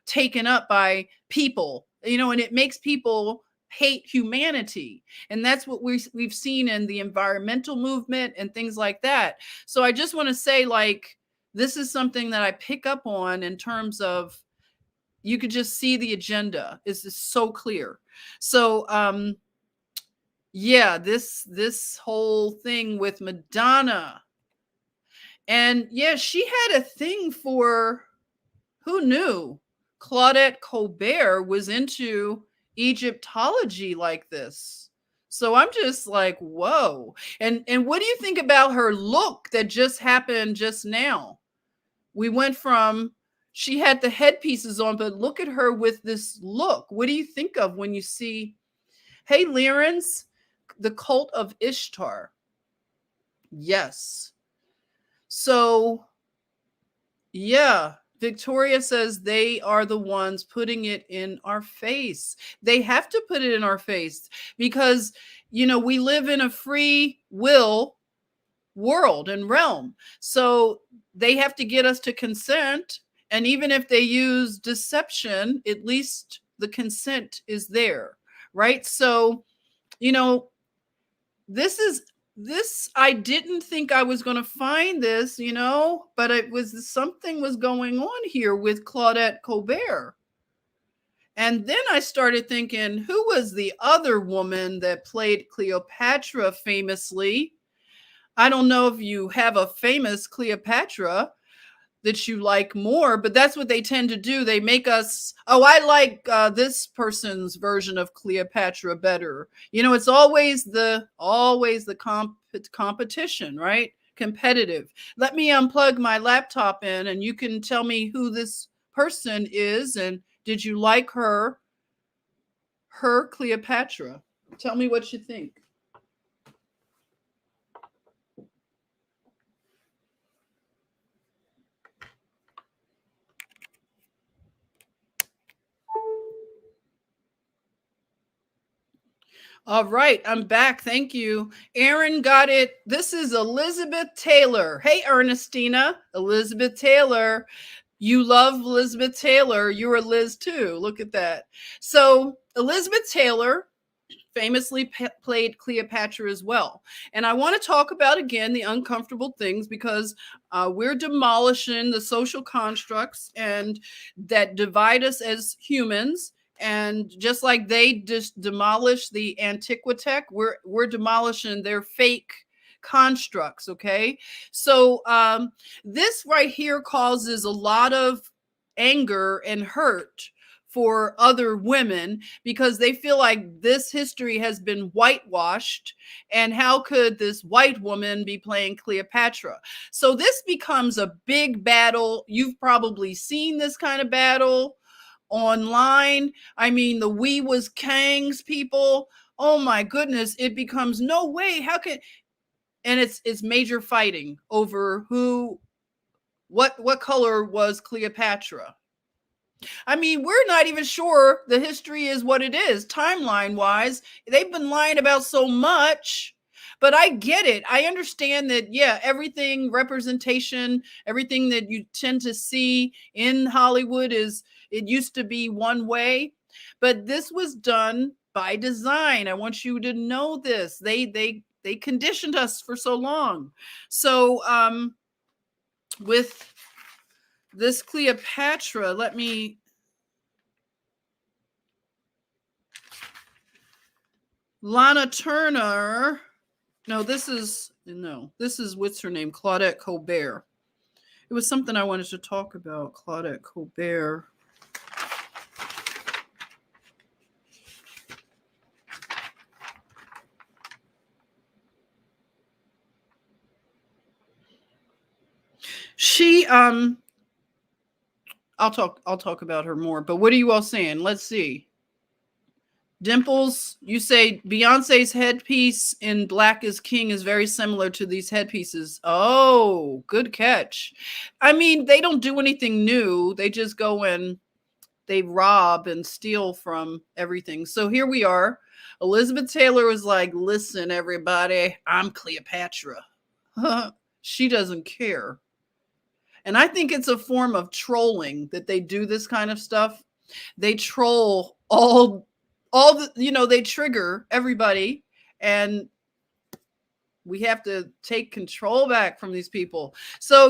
taken up by people, and it makes people hate humanity. And that's what we've seen in the environmental movement and things like that. So I just want to say, like, this is something that I pick up on in terms of, you could just see the agenda is just so clear. So yeah, this whole thing with Madonna, and yeah, she had a thing for, who knew Claudette Colbert was into Egyptology like this. So I'm just like, whoa. And what do you think about her look that just happened just now? We went from, she had the headpieces on, but look at her with this look. What do you think of when you see, hey, Lyrens, the cult of Ishtar? Yes. So yeah, Victoria says they are the ones putting it in our face. They have to put it in our face because, we live in a free will world and realm. So they have to get us to consent. And even if they use deception, at least the consent is there, right? So, this is This, I didn't think I was going to find this, but something was going on here with Claudette Colbert. And then I started thinking, who was the other woman that played Cleopatra famously? I don't know if you have a famous Cleopatra that you like more, but that's what they tend to do. They make us, oh, I like this person's version of Cleopatra better. It's always the competition, right? Competitive. Let me unplug my laptop in and you can tell me who this person is, and did you like her Cleopatra? Tell me what you think. All right, I'm back. Thank you. Aaron got it. This is Elizabeth Taylor. Hey, Ernestina. Elizabeth Taylor. You love Elizabeth Taylor. You're a Liz too. Look at that. So, Elizabeth Taylor famously played Cleopatra as well. And I want to talk about, again, the uncomfortable things, because we're demolishing the social constructs and that divide us as humans. And just like they just demolished the Antiquitech, we're demolishing their fake constructs. Okay. So this right here causes a lot of anger and hurt for other women, because they feel like this history has been whitewashed, and how could this white woman be playing Cleopatra? So this becomes a big battle. You've probably seen this kind of battle online. I mean, the We Was Kangs people, oh my goodness, it becomes, no way, how can, and it's major fighting over what color was Cleopatra. I mean, we're not even sure the history is what it is, timeline wise. They've been lying about so much, but I get it. I understand that, yeah, everything, representation, everything that you tend to see in Hollywood it used to be one way, but this was done by design. I want you to know this. They conditioned us for so long. So, with this Cleopatra, Lana Turner. This is what's her name? Claudette Colbert. It was something I wanted to talk about. Claudette Colbert. She I'll talk about her more, but what are you all saying? Let's see. Dimples, you say Beyonce's headpiece in Black is King is very similar to these headpieces. Oh, good catch. I mean, they don't do anything new. They just go and they rob and steal from everything. So here we are. Elizabeth Taylor was like, listen, everybody, I'm Cleopatra. She doesn't care. And I think it's a form of trolling that they do this kind of stuff. They troll all the, they trigger everybody, and we have to take control back from these people. So,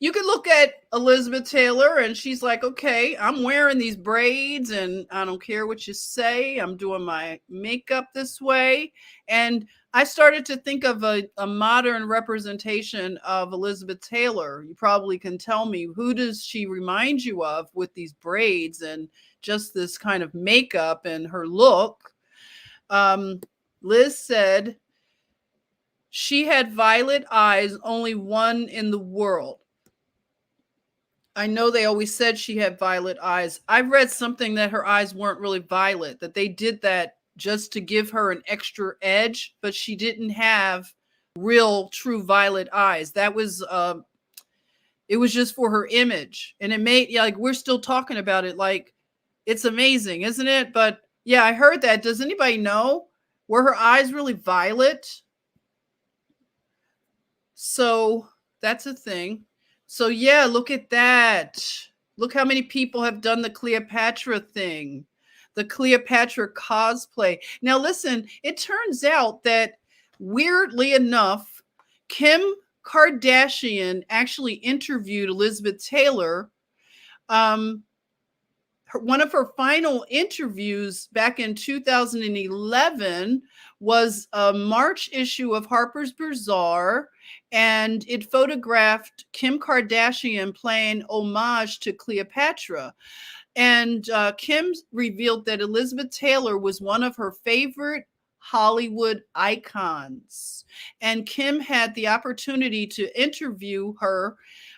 you could look at Elizabeth Taylor and she's like, okay, I'm wearing these braids and I don't care what you say. I'm doing my makeup this way. And I started to think of a modern representation of Elizabeth Taylor. You probably can tell me, who does she remind you of with these braids and just this kind of makeup and her look? Liz said she had violet eyes, only one in the world. I know they always said she had violet eyes. I read something that her eyes weren't really violet, that they did that just to give her an extra edge, but she didn't have real true violet eyes. That was it was just for her image. And it made, like, we're still talking about it like it's amazing, isn't it? But yeah, I heard that. Does anybody know? Were her eyes really violet? So that's a thing. So yeah, look at that. Look how many people have done the Cleopatra thing, the Cleopatra cosplay. Now listen, it turns out that Weirdly enough, Kim Kardashian actually interviewed Elizabeth Taylor. One of her final interviews back in 2011 was a March issue of Harper's Bazaar, and it photographed Kim Kardashian playing homage to Cleopatra. And Kim revealed that Elizabeth Taylor was one of her favorite Hollywood icons. And Kim had the opportunity to interview her,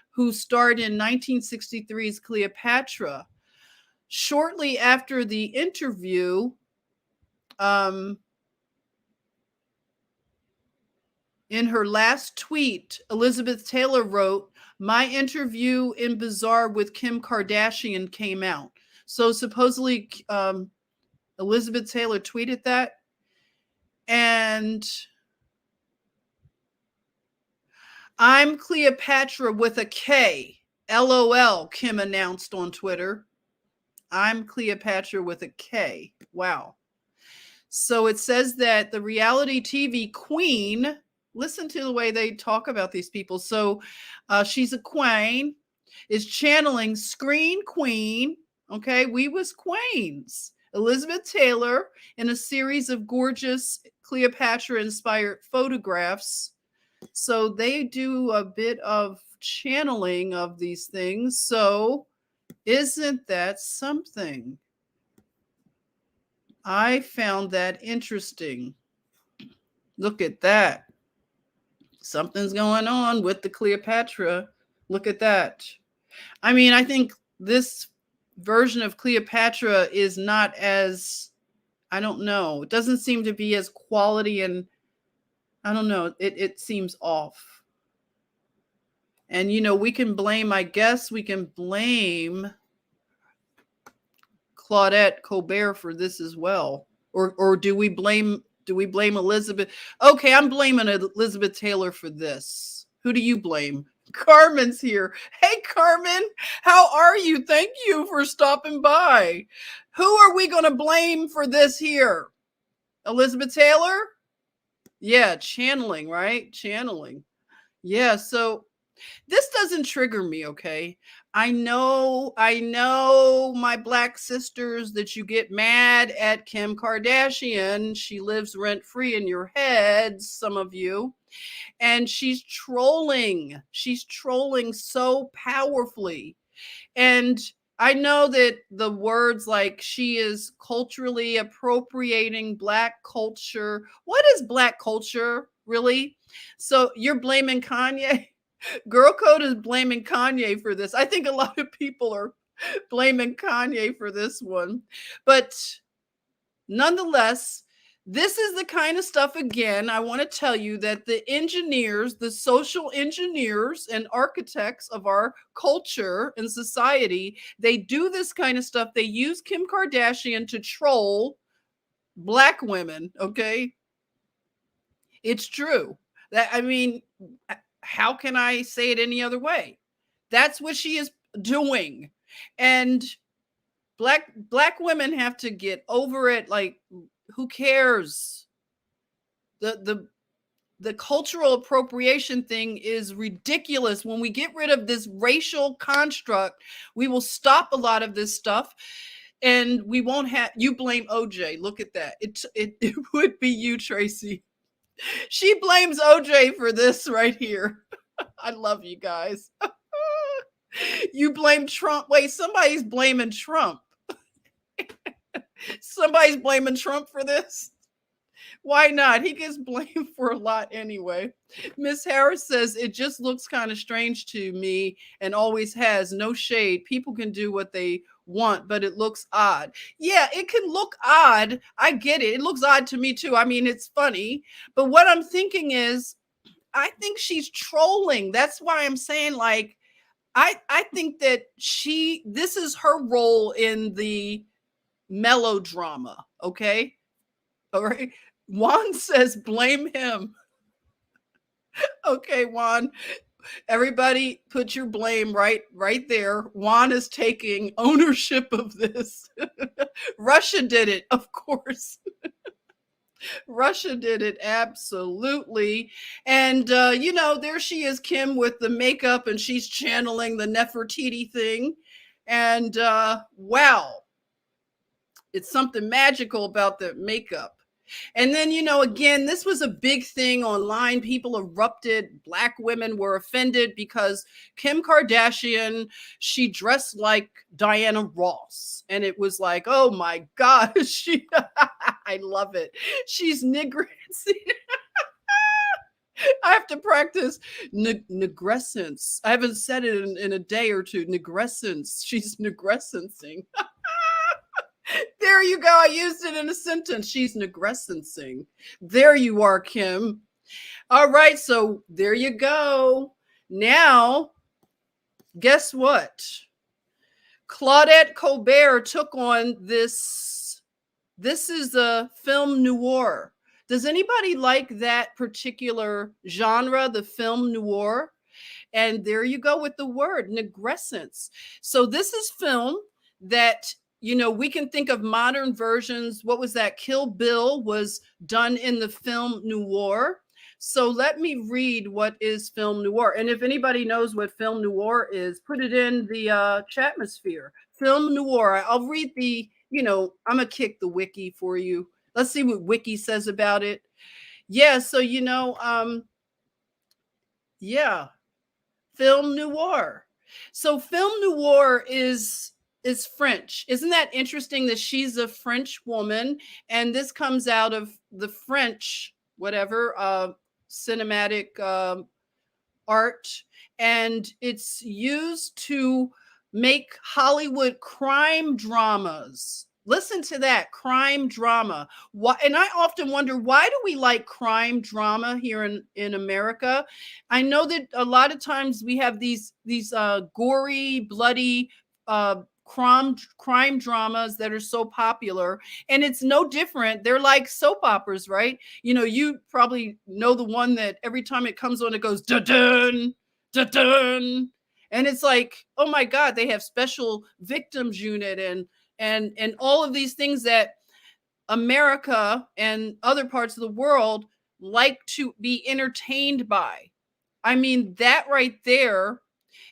who starred in 1963's Cleopatra. Shortly after the interview, in her last tweet, Elizabeth Taylor wrote, "My interview in Bazaar with Kim Kardashian came out." So supposedly Elizabeth Taylor tweeted that. And "I'm Cleopatra with a K. LOL," Kim announced on Twitter. "I'm Cleopatra with a K." Wow. So it says that the reality TV queen, listen to the way they talk about these people. So she's a queen, is channeling screen queen. Okay, we was queens. Elizabeth Taylor in a series of gorgeous Cleopatra inspired photographs. So they do a bit of channeling of these things. So isn't that something? I found that interesting. Look at that. Something's going on with the Cleopatra. Look at that. I mean, I think this version of Cleopatra is not as, I don't know, it doesn't seem to be as quality, and I don't know, it seems off. And, you know, we can blame, I guess we can blame Claudette Colbert for this as well. Or do we blame Elizabeth? Okay, I'm blaming Elizabeth Taylor for this. Who do you blame? Carmen's here. Hey, Carmen, how are you? Thank you for stopping by. Who are we going to blame for this here? Elizabeth Taylor? Yeah, channeling, right? Channeling. Yeah, so this doesn't trigger me, okay? I know, my Black sisters, that you get mad at Kim Kardashian. She lives rent free in your heads, some of you. And she's trolling. She's trolling so powerfully. And I know that the words like she is culturally appropriating Black culture. What is Black culture, really? So you're blaming Kanye? Girl Code is blaming Kanye for this. I think a lot of people are blaming Kanye for this one. But nonetheless, this is the kind of stuff, again, I want to tell you that the engineers, the social engineers and architects of our culture and society, they do this kind of stuff. They use Kim Kardashian to troll Black women, okay? It's true. That, I mean, how can I say it any other way? That's what she is doing. And black women have to get over it. Like, who cares? The cultural appropriation thing is ridiculous. When we get rid of this racial construct, we will stop a lot of this stuff, and we won't have, you blame OJ. Look at that. It would be you, Tracy. She blames OJ for this right here. I love you guys. You blame Trump. Wait, somebody's blaming Trump. Somebody's blaming Trump for this. Why not? He gets blamed for a lot anyway. Miss Harris says, "It just looks kind of strange to me and always has. No shade. People can do what they want, but it looks odd." Yeah, it can look odd. I get it. It looks odd to me too. I mean, it's funny. But what I'm thinking is, I think she's trolling. That's why I'm saying, like, I think that this is her role in the melodrama. Okay. All right. Juan says, blame him. Okay, Juan. Everybody put your blame right there. Juan is taking ownership of this. Russia did it, of course. Russia did it, absolutely. And there she is, Kim, with the makeup, and she's channeling the Nefertiti thing. And wow, it's something magical about the makeup. And then, again, this was a big thing online. People erupted. Black women were offended because Kim Kardashian, she dressed like Diana Ross. And it was like, oh my God, I love it. She's niggering. I have to practice negrescence. I haven't said it in a day or two. Negrescence. She's negrescencing. There you go. I used it in a sentence. She's negrescencing. There you are, Kim. All right. So there you go. Now, guess what? Claudette Colbert took on this. This is a film noir. Does anybody like that particular genre, the film noir? And there you go with the word negrescence. So this is film that, we can think of modern versions. What was that? Kill Bill was done in the film noir. So let me read what is film noir. And if anybody knows what film noir is, put it in the chatmosphere. Film noir. I'll read the, I'm going to kick the wiki for you. Let's see what wiki says about it. Yeah. So, yeah. Film noir. So film noir is French. Isn't that interesting that she's a French woman? And this comes out of the French, cinematic art. And it's used to make Hollywood crime dramas. Listen to that, crime drama. And I often wonder, why do we like crime drama here in America? I know that a lot of times we have these gory, bloody crime dramas that are so popular, and it's no different. They're like soap operas, right? You probably know the one that every time it comes on, it goes dun-dun, dun-dun. And it's like, oh my God, they have special victims unit and all of these things that America and other parts of the world like to be entertained by. I mean, that right there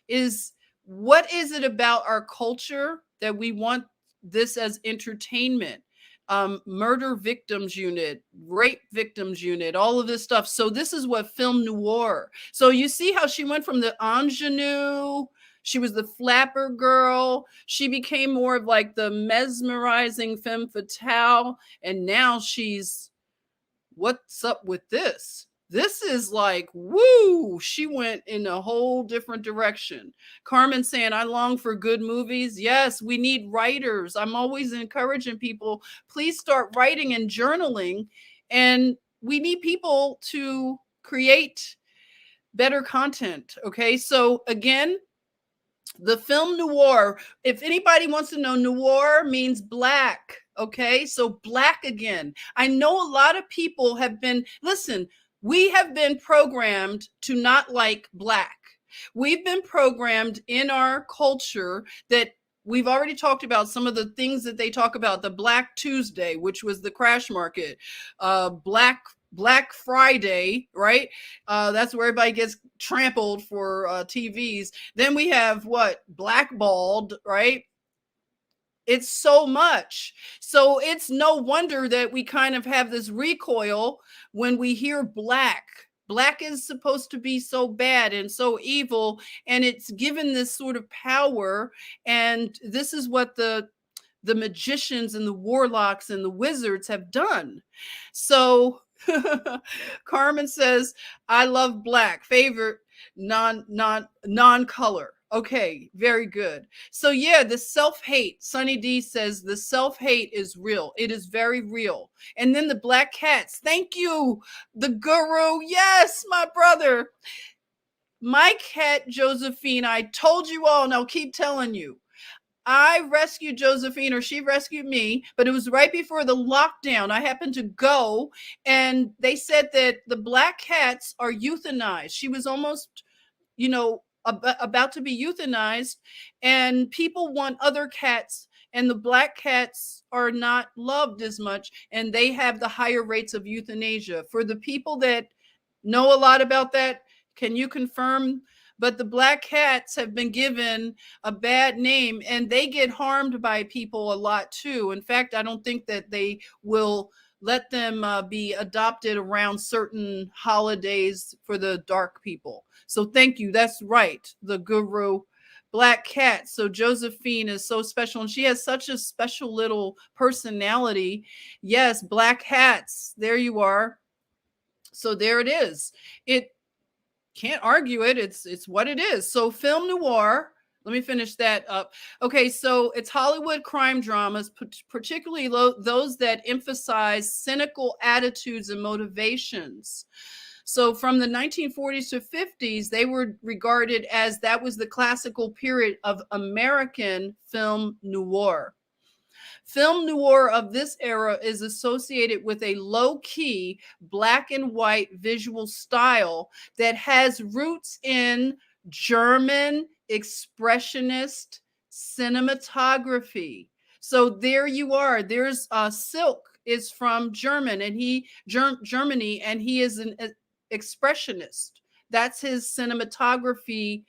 is, what is it about our culture that we want this as entertainment? Murder victims unit, rape victims unit, all of this stuff. So this is what film noir. So you see how she went from the ingenue, she was the flapper girl, she became more of like the mesmerizing femme fatale, and now she's, what's up with this? This is like, woo, she went in a whole different direction. Carmen saying, I long for good movies. Yes, we need writers. I'm always encouraging people, please start writing and journaling. And we need people to create better content. Okay, so again, the film noir, if anybody wants to know, noir means black. Okay, so black again. I know a lot of people have been, listen, we have been programmed to not like black. We've been programmed in our culture that we've already talked about some of the things that they talk about, the Black Tuesday, which was the crash market, Black Friday, right? That's where everybody gets trampled for TVs. Then we have what? Blackballed, right? It's so much. So it's no wonder that we kind of have this recoil when we hear black. Black is supposed to be so bad and so evil, and it's given this sort of power. And this is what the magicians and the warlocks and the wizards have done. So Carmen says, I love black, favorite non-color. Okay, very good. So yeah, the self-hate, Sunny D says the self-hate is real. It is very real. And then the black cats. Thank you, the guru. Yes, my brother. My cat, Josephine, I told you all, and I'll keep telling you. I rescued Josephine, or she rescued me, but it was right before the lockdown. I happened to go, and they said that the black cats are euthanized. She was almost, about to be euthanized, and people want other cats, and the black cats are not loved as much, and they have the higher rates of euthanasia. For the people that know a lot about that, can you confirm? But the black cats have been given a bad name, and they get harmed by people a lot too. In fact, I don't think that they will let them be adopted around certain holidays for the dark people. So thank you. That's right. The guru. Black cat. So Josephine is so special, and she has such a special little personality. Yes, black hats. There you are. So there it is. It can't argue it. It's what it is. So film noir. Let me finish that up. Okay, so it's Hollywood crime dramas, particularly those that emphasize cynical attitudes and motivations. So from the 1940s to 50s, they were regarded as that was the classical period of American film noir. Film noir of this era is associated with a low-key black and white visual style that has roots in German expressionist cinematography. So there you are. There's Silk is from Germany, and he is an expressionist. That's his cinematography,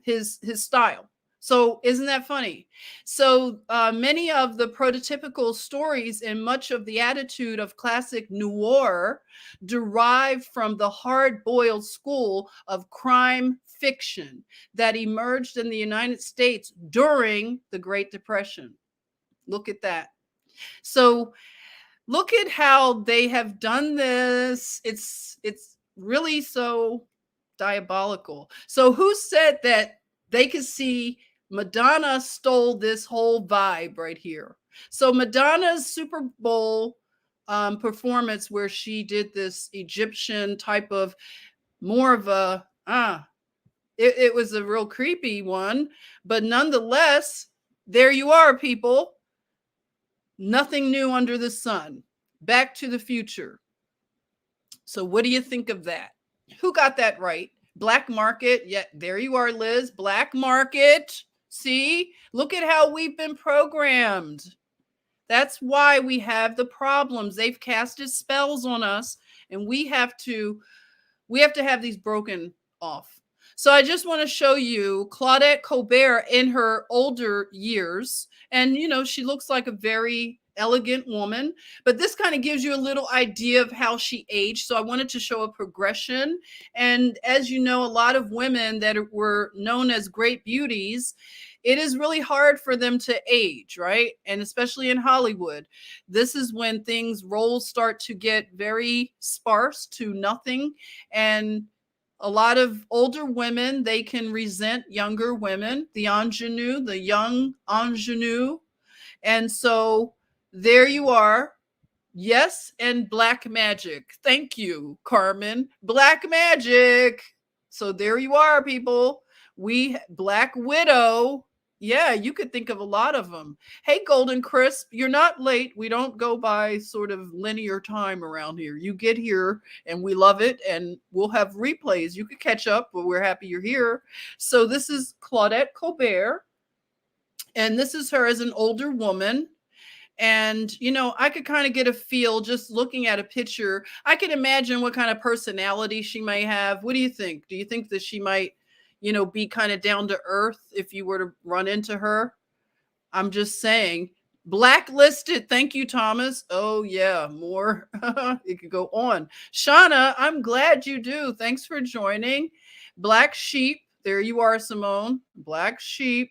his style. So isn't that funny? So many of the prototypical stories and much of the attitude of classic noir derive from the hard-boiled school of crime fiction that emerged in the United States during the Great Depression. Look at that. So look at how they have done this. It's really so diabolical. So who said that they could see Madonna stole this whole vibe right here? So Madonna's Super Bowl performance, where she did this Egyptian type of more of a it was a real creepy one, but nonetheless, there you are, people. Nothing new under the sun. Back to the Future. So what do you think of that? Who got that right? Black market. Yeah, there you are, Liz. Black market. See, look at how we've been programmed. That's why we have the problems. They've casted spells on us, and we have to have these broken off. So I just want to show you Claudette Colbert in her older years. And, you know, she looks like a very elegant woman, but this kind of gives you a little idea of how she aged. So I wanted to show a progression. And as you know, a lot of women that were known as great beauties, it is really hard for them to age, right? And especially in Hollywood, this is when roles start to get very sparse to nothing. And a lot of older women, they can resent younger women, the ingenue, the young ingenue. And so there you are. Yes, and black magic. Thank you, Carmen. Black magic. So there you are, people. Black Widow. Yeah, you could think of a lot of them. Hey, Golden Crisp, you're not late. We don't go by sort of linear time around here. You get here and we love it, and we'll have replays. You could catch up, but we're happy you're here. So this is Claudette Colbert, and this is her as an older woman. And, you know, I could kind of get a feel just looking at a picture. I can imagine what kind of personality she may have. What do you think? Do you think that she might, you know, be kind of down to earth if you were to run into her? I'm just saying. Blacklisted. Thank you, Thomas. Oh, yeah, more. It could go on. Shauna, I'm glad you do. Thanks for joining. Black Sheep. There you are, Simone. Black Sheep.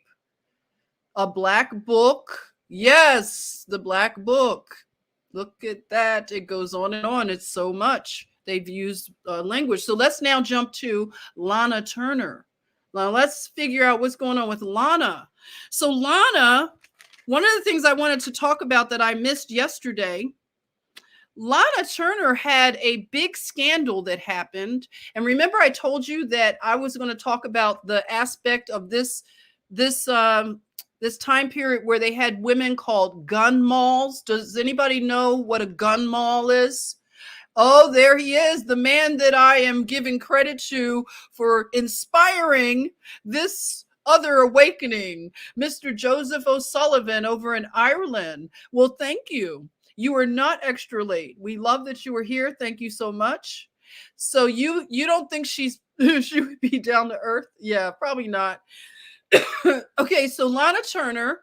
A Black Book. Yes, the Black Book. Look at that. It goes on and on. It's so much. They've used language. So let's now jump to Lana Turner. Now let's figure out what's going on with Lana. So Lana, one of the things I wanted to talk about that I missed yesterday, Lana Turner had a big scandal that happened. And remember, I told you that I was going to talk about the aspect of this time period where they had women called gun malls. Does anybody know what a gun mall is? Oh, there he is, the man that I am giving credit to for inspiring this Other Awakening, Mr. Joseph O'Sullivan over in Ireland. Well, thank you. You are not extra late. We love that you were here. Thank you so much. So you don't think she would be down to earth? Yeah, probably not. Okay, so Lana Turner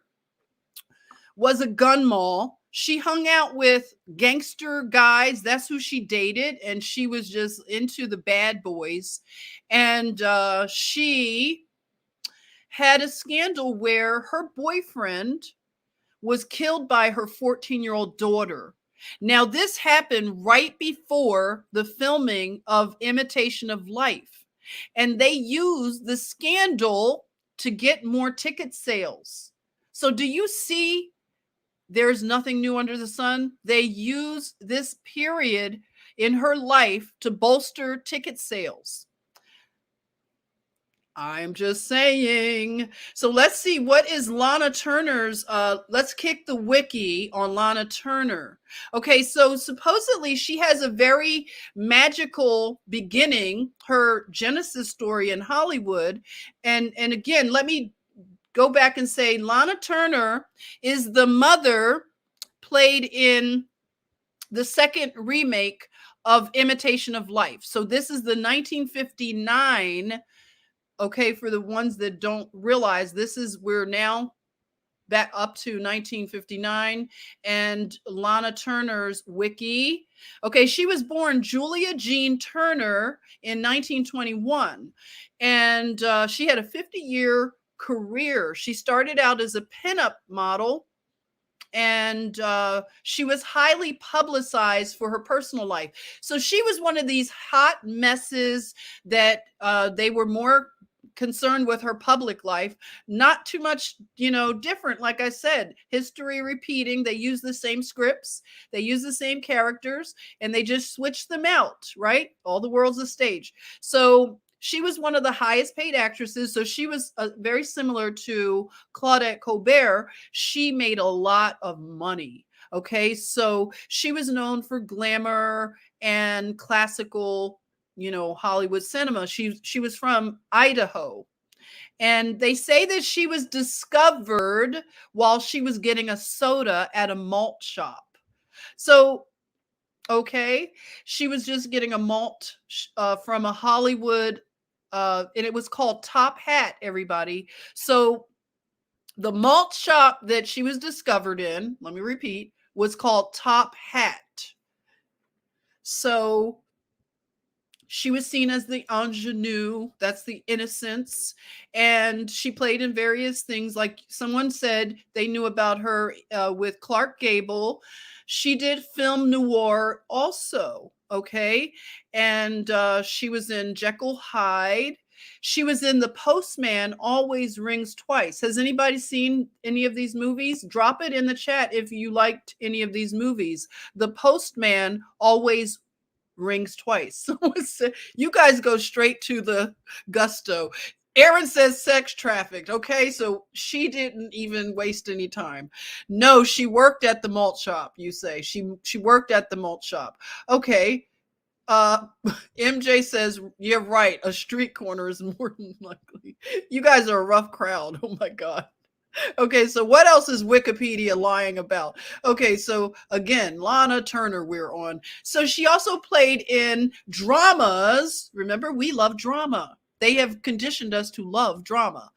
was a gun moll. She hung out with gangster guys. That's who she dated. And she was just into the bad boys. And she had a scandal where her boyfriend was killed by her 14-year-old daughter. Now, this happened right before the filming of Imitation of Life. And they used the scandal to get more ticket sales. So do you see there's nothing new under the sun? They use this period in her life to bolster ticket sales. I'm just saying. So let's see, what is Lana Turner's, let's kick the wiki on Lana Turner. Okay, so supposedly she has a very magical beginning, her Genesis story in Hollywood. And again, let me go back and say Lana Turner is the mother played in the second remake of Imitation of Life. So this is the 1959. Okay, for the ones that don't realize, we're now back up to 1959 and Lana Turner's wiki. Okay, she was born Julia Jean Turner in 1921, and she had a 50-year career. She started out as a pinup model, and she was highly publicized for her personal life. So she was one of these hot messes that they were more concerned with her public life, not too much, different. Like I said, history repeating. They use the same scripts, they use the same characters, and they just switch them out, right? All the world's a stage. So she was one of the highest paid actresses. So she was very similar to Claudette Colbert. She made a lot of money. Okay, so she was known for glamour and classical, Hollywood cinema. She was from Idaho. And they say that she was discovered while she was getting a soda at a malt shop. So, okay, she was just getting a malt from a Hollywood, and it was called Top Hat, everybody. So the malt shop that she was discovered in, let me repeat, was called Top Hat. So she was seen as the ingenue, that's the innocence, and she played in various things. Like someone said they knew about her with Clark Gable. She did film Noir also, okay? And she was in Jekyll Hyde. She was in The Postman Always Rings Twice. Has anybody seen any of these movies? Drop it in the chat if you liked any of these movies. The Postman Always Rings Twice. You guys go straight to the gusto. Aaron says sex trafficked. Okay, so she didn't even waste any time. No, she worked at the malt shop, you say. She worked at the malt shop. Okay. MJ says, you're right. A street corner is more than likely. You guys are a rough crowd. Oh my God. Okay, so what else is Wikipedia lying about? Okay, so again, Lana Turner we're on. So she also played in dramas. Remember, we love drama. They have conditioned us to love drama.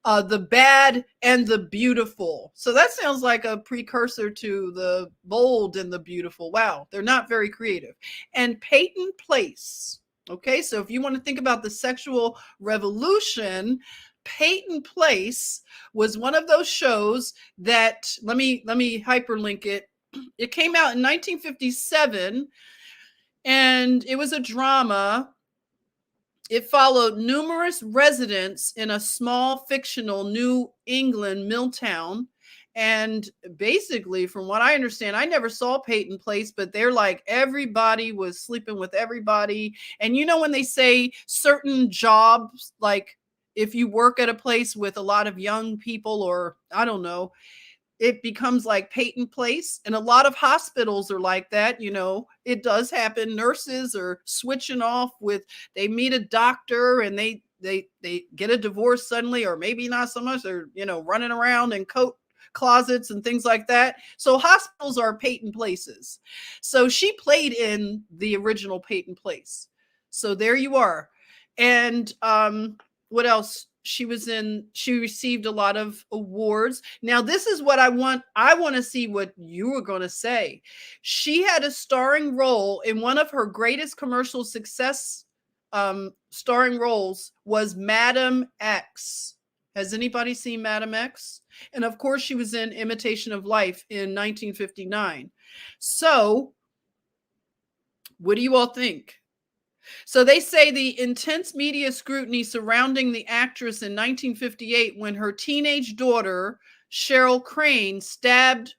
The Bad and the Beautiful. So that sounds like a precursor to The Bold and the Beautiful. Wow, they're not very creative. And Peyton Place. Okay, so if you want to think about the sexual revolution, Peyton Place was one of those shows that, let me hyperlink it. It came out in 1957, and it was a drama. It followed numerous residents in a small fictional New England mill town. And basically, from what I understand, I never saw Peyton Place, but they're like everybody was sleeping with everybody. And when they say certain jobs, like if you work at a place with a lot of young people, or I don't know, it becomes like Peyton Place. And a lot of hospitals are like that. It does happen. Nurses are switching off they meet a doctor and they they get a divorce suddenly, or maybe not so much. They're, running around in coat closets and things like that. So hospitals are Peyton places. So she played in the original Peyton place. So there you are. And what else? She received a lot of awards. Now, this is what I want to see what you were going to say. She had a starring role in one of her greatest commercial success starring roles was Madam X. Has anybody seen Madam X? And of course, she was in Imitation of Life in 1959. So, what do you all think? So they say the intense media scrutiny surrounding the actress in 1958 when her teenage daughter, Cheryl Crane, stabbed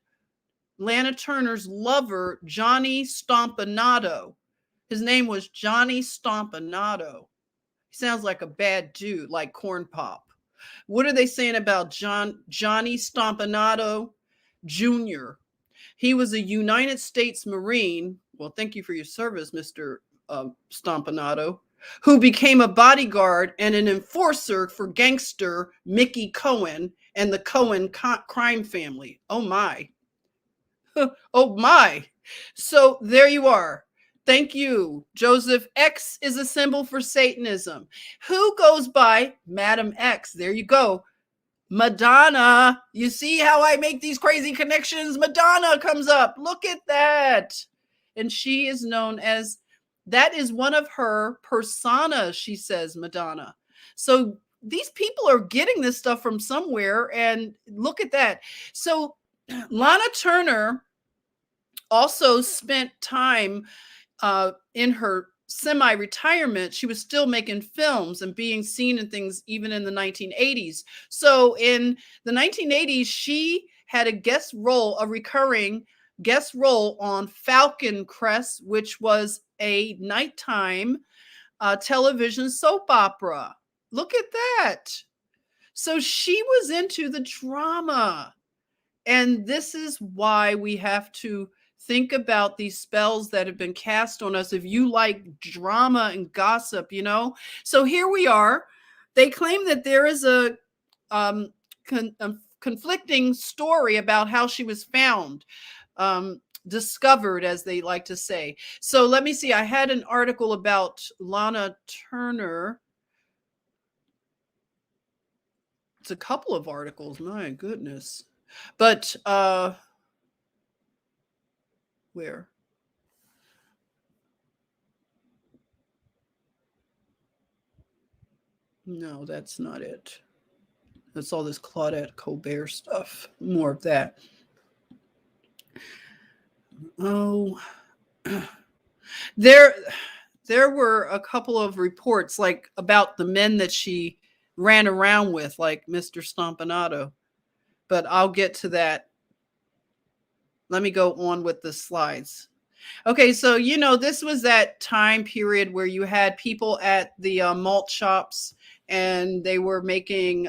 Lana Turner's lover, Johnny Stompanato. His name was Johnny Stompanato. He sounds like a bad dude, like Corn Pop. What are they saying about Johnny Stompanato Jr.? He was a United States Marine. Well, thank you for your service, Mr. Stompanato, who became a bodyguard and an enforcer for gangster Mickey Cohen and the Cohen crime family. Oh, my. Oh, my. So there you are. Thank you, Joseph. X is a symbol for Satanism. Who goes by Madam X? There you go. Madonna. You see how I make these crazy connections? Madonna comes up. Look at that. And she is known as, that is one of her personas, she says, Madonna. So these people are getting this stuff from somewhere. And look at that. So Lana Turner also spent time in her semi-retirement. She was still making films and being seen in things even in the 1980s. So in the 1980s, she had a recurring guest role on Falcon Crest, which was a nighttime television soap opera. Look at that. So she was into the drama. And this is why we have to think about these spells that have been cast on us. If you like drama and gossip, So here we are. They claim that there is a conflicting story about how she was found, discovered, as they like to say. So let me see. I had an article about Lana Turner. It's a couple of articles. My goodness. But where? No, that's not it. That's all this Claudette Colbert stuff. More of that. Oh, there were a couple of reports like about the men that she ran around with, like Mr. Stompanato. But I'll get to that. Let me go on with the slides. Okay, so this was that time period where you had people at the malt shops, and they were making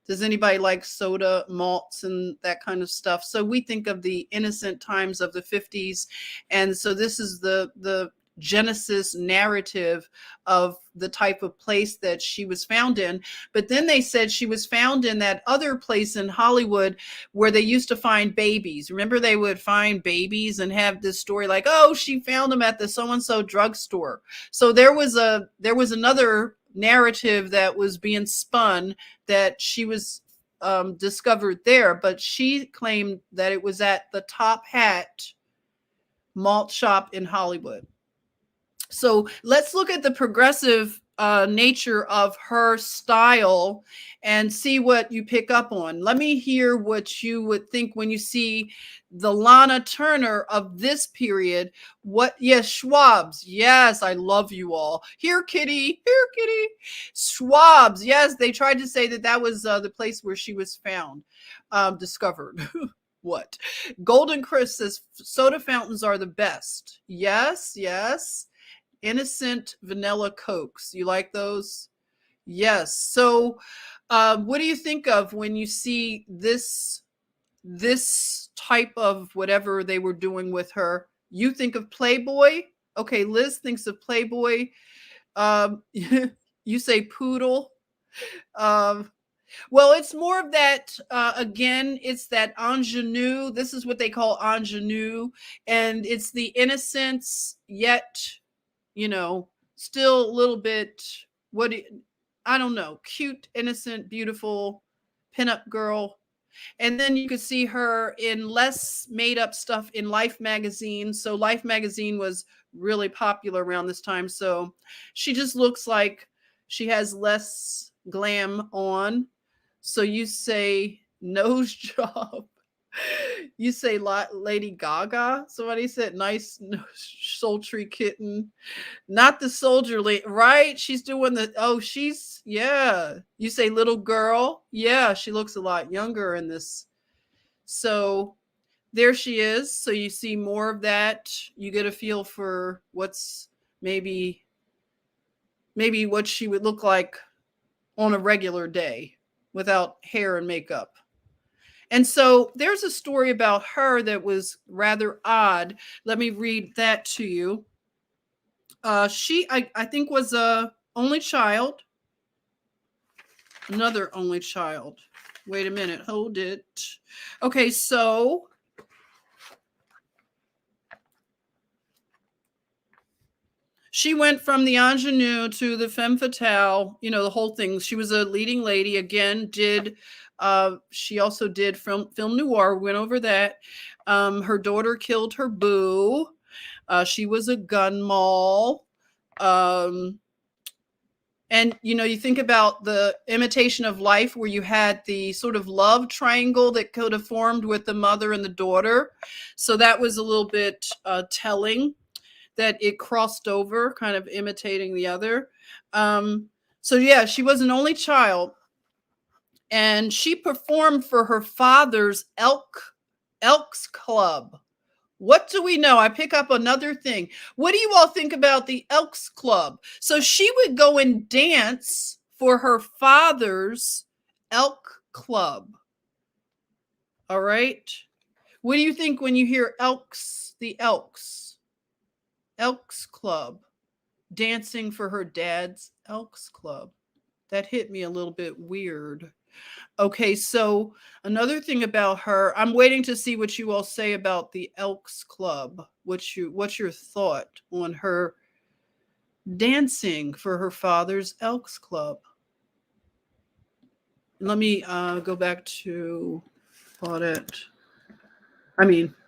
does anybody like soda malts and that kind of stuff? So we think of the innocent times of the 50s, and so this is the genesis narrative of the type of place that she was found in. But then they said she was found in that other place in Hollywood where they used to find babies. Remember, they would find babies and have this story like, oh, she found them at the so-and-so drugstore. So there was another narrative that was being spun that she was discovered there, but she claimed that it was at the Top Hat malt shop in Hollywood. So let's look at the progressive nature of her style and see what you pick up on. Let me hear what you would think when you see the Lana Turner of this period. Yes, Schwab's. Yes, I love you all. Here, kitty. Here, kitty. Schwab's. Yes, they tried to say that was the place where she was found, discovered. What? Golden Chris says soda fountains are the best. Yes, yes. Innocent vanilla Cokes. You like those? Yes. So what do you think of when you see this type of whatever they were doing with her? You think of Playboy? Okay, Liz thinks of Playboy. You say poodle. Um, well, it's more of that, again, it's that ingenue. This is what they call ingenue. And it's the innocence, yet, you know, still a little bit, what, I don't know, cute, innocent, beautiful pinup girl. And then you could see her in less made up stuff in Life magazine. So Life magazine was really popular around this time. So she just looks like she has less glam on. So you say nose job. You say Lady Gaga. Somebody said nice sultry kitten. Not the soldierly, right? She's doing the, oh, she's, yeah. You say little girl. Yeah, she looks a lot younger in this. So there she is. So you see more of that. You get a feel for what's maybe what she would look like on a regular day without hair and makeup. And so there's a story about her that was rather odd. Let me read that to you. She, I think, was a only child. Another only child. Wait a minute. Hold it. Okay, so she went from the ingenue to the femme fatale, you know, the whole thing. She was a leading lady. Again, she also did film noir, went over that. Her daughter killed her boo. She was a gun moll. And, you know, you think about the Imitation of Life, where you had the sort of love triangle that could have formed with the mother and the daughter. So that was a little bit telling that it crossed over, kind of imitating the other. So yeah, she was an only child, and she performed for her father's Elks Club. What do we know? I pick up another thing. What do you all think about the Elks Club? So she would go and dance for her father's Elk Club. All right. What do you think when you hear Elks, the Elks Club, dancing for her dad's Elks Club? That hit me a little bit weird. Okay, so another thing about her, I'm waiting to see what you all say about the Elks Club. What's your thought on her dancing for her father's Elks Club? Let me go back to Claudette.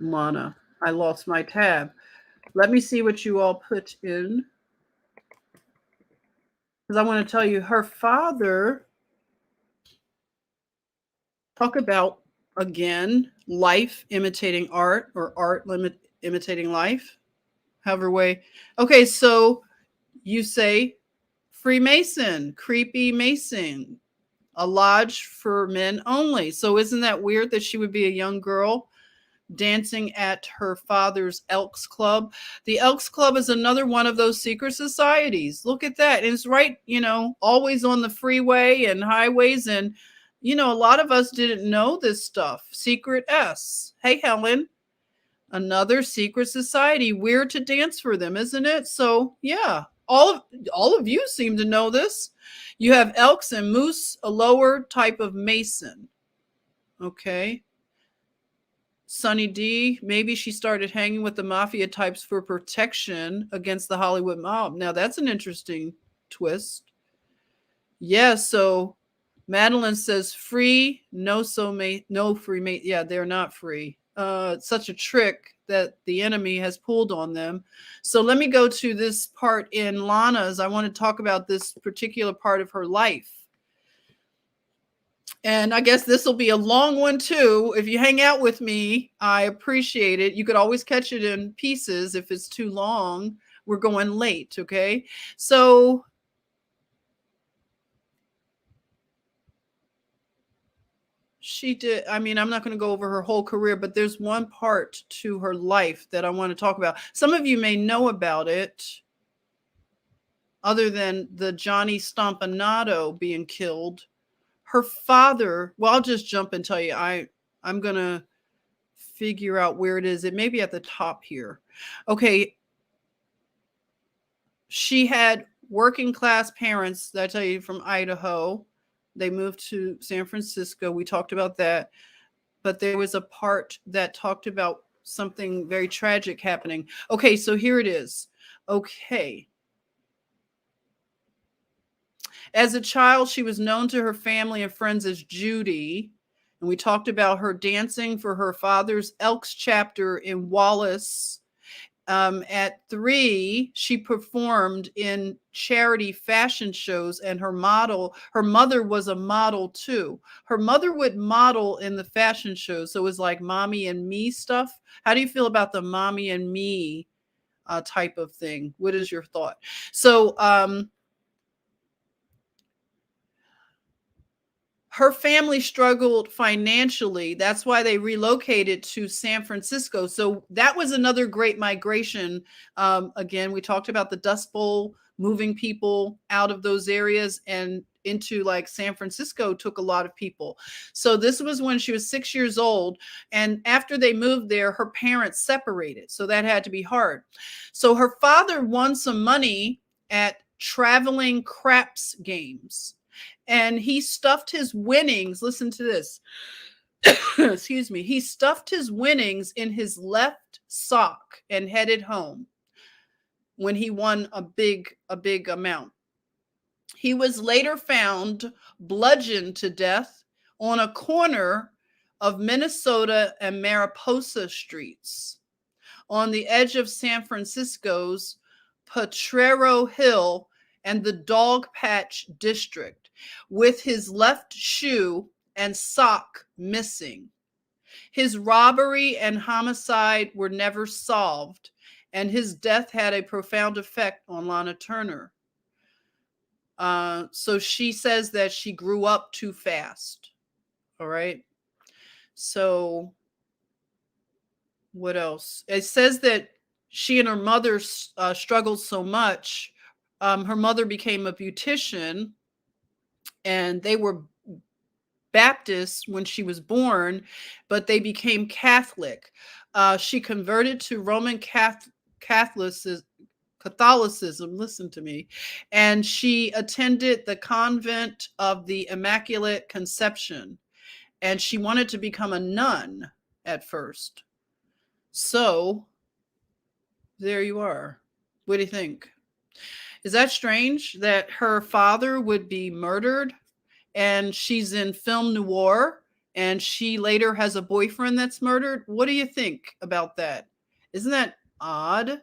Lana. I lost my tab. Let me see what you all put in. Because I want to tell you, her father, talk about, again, life imitating art, or art imitating life, however way. Okay, so you say Freemason, creepy Mason, a lodge for men only. So isn't that weird that she would be a young girl dancing at her father's Elks Club? The Elks Club is another one of those secret societies. Look at that. It's right, always on the freeway and highways. And, a lot of us didn't know this stuff. Secret S. Hey, Helen. Another secret society. Weird to dance for them, isn't it? So, yeah, all of you seem to know this. You have elks and moose, a lower type of Mason. Okay. Sunny D, maybe she started hanging with the mafia types for protection against the Hollywood mob. Now, that's an interesting twist. Yeah, so Madeline says free, no free mate. Yeah, they're not free. It's such a trick that the enemy has pulled on them. So let me go to this part in Lana's. I want to talk about this particular part of her life. And I guess this will be a long one too. If you hang out with me, I appreciate it. You could always catch it in pieces if it's too long. We're going late, okay? So she did, I'm not going to go over her whole career, but there's one part to her life that I want to talk about. Some of you may know about it, other than the Johnny Stompanato being killed. Her father, well, I'll just jump and tell you, I'm going to figure out where it is. It may be at the top here. Okay. She had working class parents that I tell you from Idaho. They moved to San Francisco. We talked about that. But there was a part that talked about something very tragic happening. Okay, so here it is. Okay. As a child, she was known to her family and friends as Judy. And we talked about her dancing for her father's Elks chapter in Wallace. At 3, she performed in charity fashion shows, and her mother was a model too. Her mother would model in the fashion shows. So it was like mommy and me stuff. How do you feel about the mommy and me type of thing? What is your thought? So, her family struggled financially. That's why they relocated to San Francisco. So that was another great migration. Again, we talked about the Dust Bowl moving people out of those areas and into like San Francisco took a lot of people. So this was when she was 6 years old. And after they moved there, her parents separated. So that had to be hard. So her father won some money at traveling craps games. And he stuffed his winnings. Listen to this. Excuse me. He stuffed his winnings in his left sock and headed home when he won a big amount. He was later found bludgeoned to death on a corner of Minnesota and Mariposa streets on the edge of San Francisco's Potrero Hill and the Dog Patch District, with his left shoe and sock missing. His robbery and homicide were never solved, and his death had a profound effect on Lana Turner. So she says that she grew up too fast. All right. So what else? It says that she and her mother struggled so much. Her mother became a beautician, and they were Baptist when she was born, but they became Catholic. She converted to Roman Catholicism. Listen to me. And she attended the convent of the Immaculate Conception, and she wanted to become a nun at first. So there you are. What do you think? Is that strange that her father would be murdered and she's in film noir and she later has a boyfriend that's murdered? What do you think about that? Isn't that odd?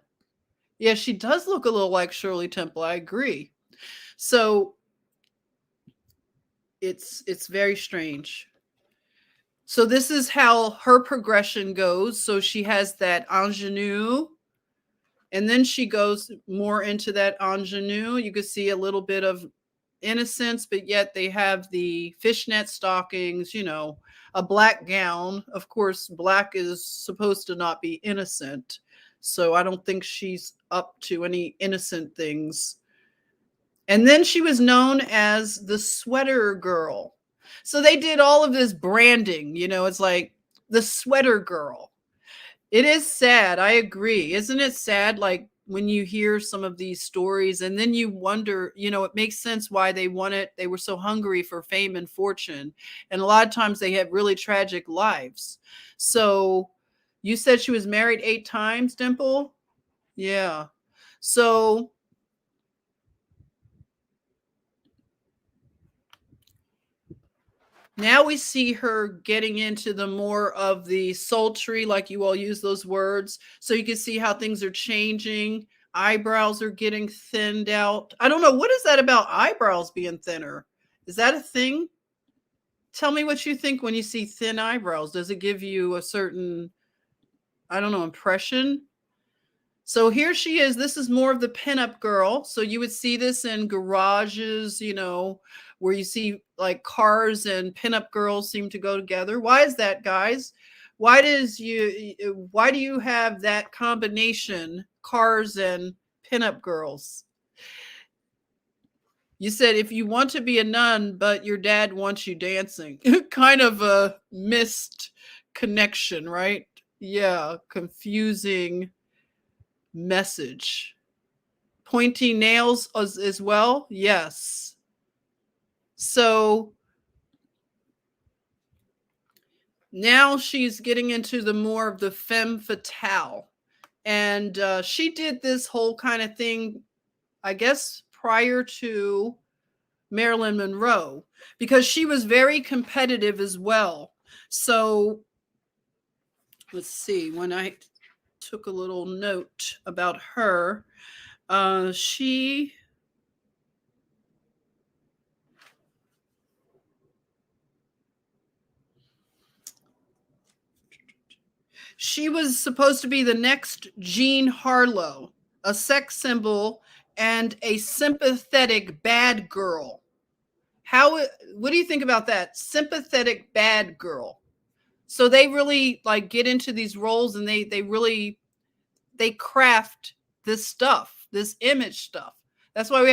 Yeah, she does look a little like Shirley Temple. I agree. So it's very strange. So this is how her progression goes. So she has that ingenue, and then she goes more into that ingenue. You can see a little bit of innocence, but yet they have the fishnet stockings, a black gown. Of course, black is supposed to not be innocent. So I don't think she's up to any innocent things. And then she was known as the Sweater Girl. So they did all of this branding, it's like the Sweater Girl. It is sad. I agree. Isn't it sad? Like when you hear some of these stories and then you wonder, it makes sense why they were so hungry for fame and fortune. And a lot of times they have really tragic lives. So you said she was married 8 times, Dimple? Yeah. So now we see her getting into the more of the sultry, like you all use those words. So you can see how things are changing. Eyebrows are getting thinned out. I don't know. What is that about eyebrows being thinner? Is that a thing? Tell me what you think when you see thin eyebrows. Does it give you a certain, impression? So here she is. This is more of the pinup girl. So you would see this in garages, where you see like cars and pinup girls seem to go together. Why is that, guys? Why do you have that combination, cars and pinup girls? You said if you want to be a nun, but your dad wants you dancing. Kind of a missed connection, right? Yeah, confusing message. Pointy nails as well. Yes. So now she's getting into the more of the femme fatale. And she did this whole kind of thing, I guess, prior to Marilyn Monroe, because she was very competitive as well. So let's see, when I took a little note about her, she was supposed to be the next Jean Harlow, a sex symbol and a sympathetic bad girl. What do you think about that? Sympathetic bad girl. So they really like get into these roles, and they craft this stuff, this image stuff. That's why we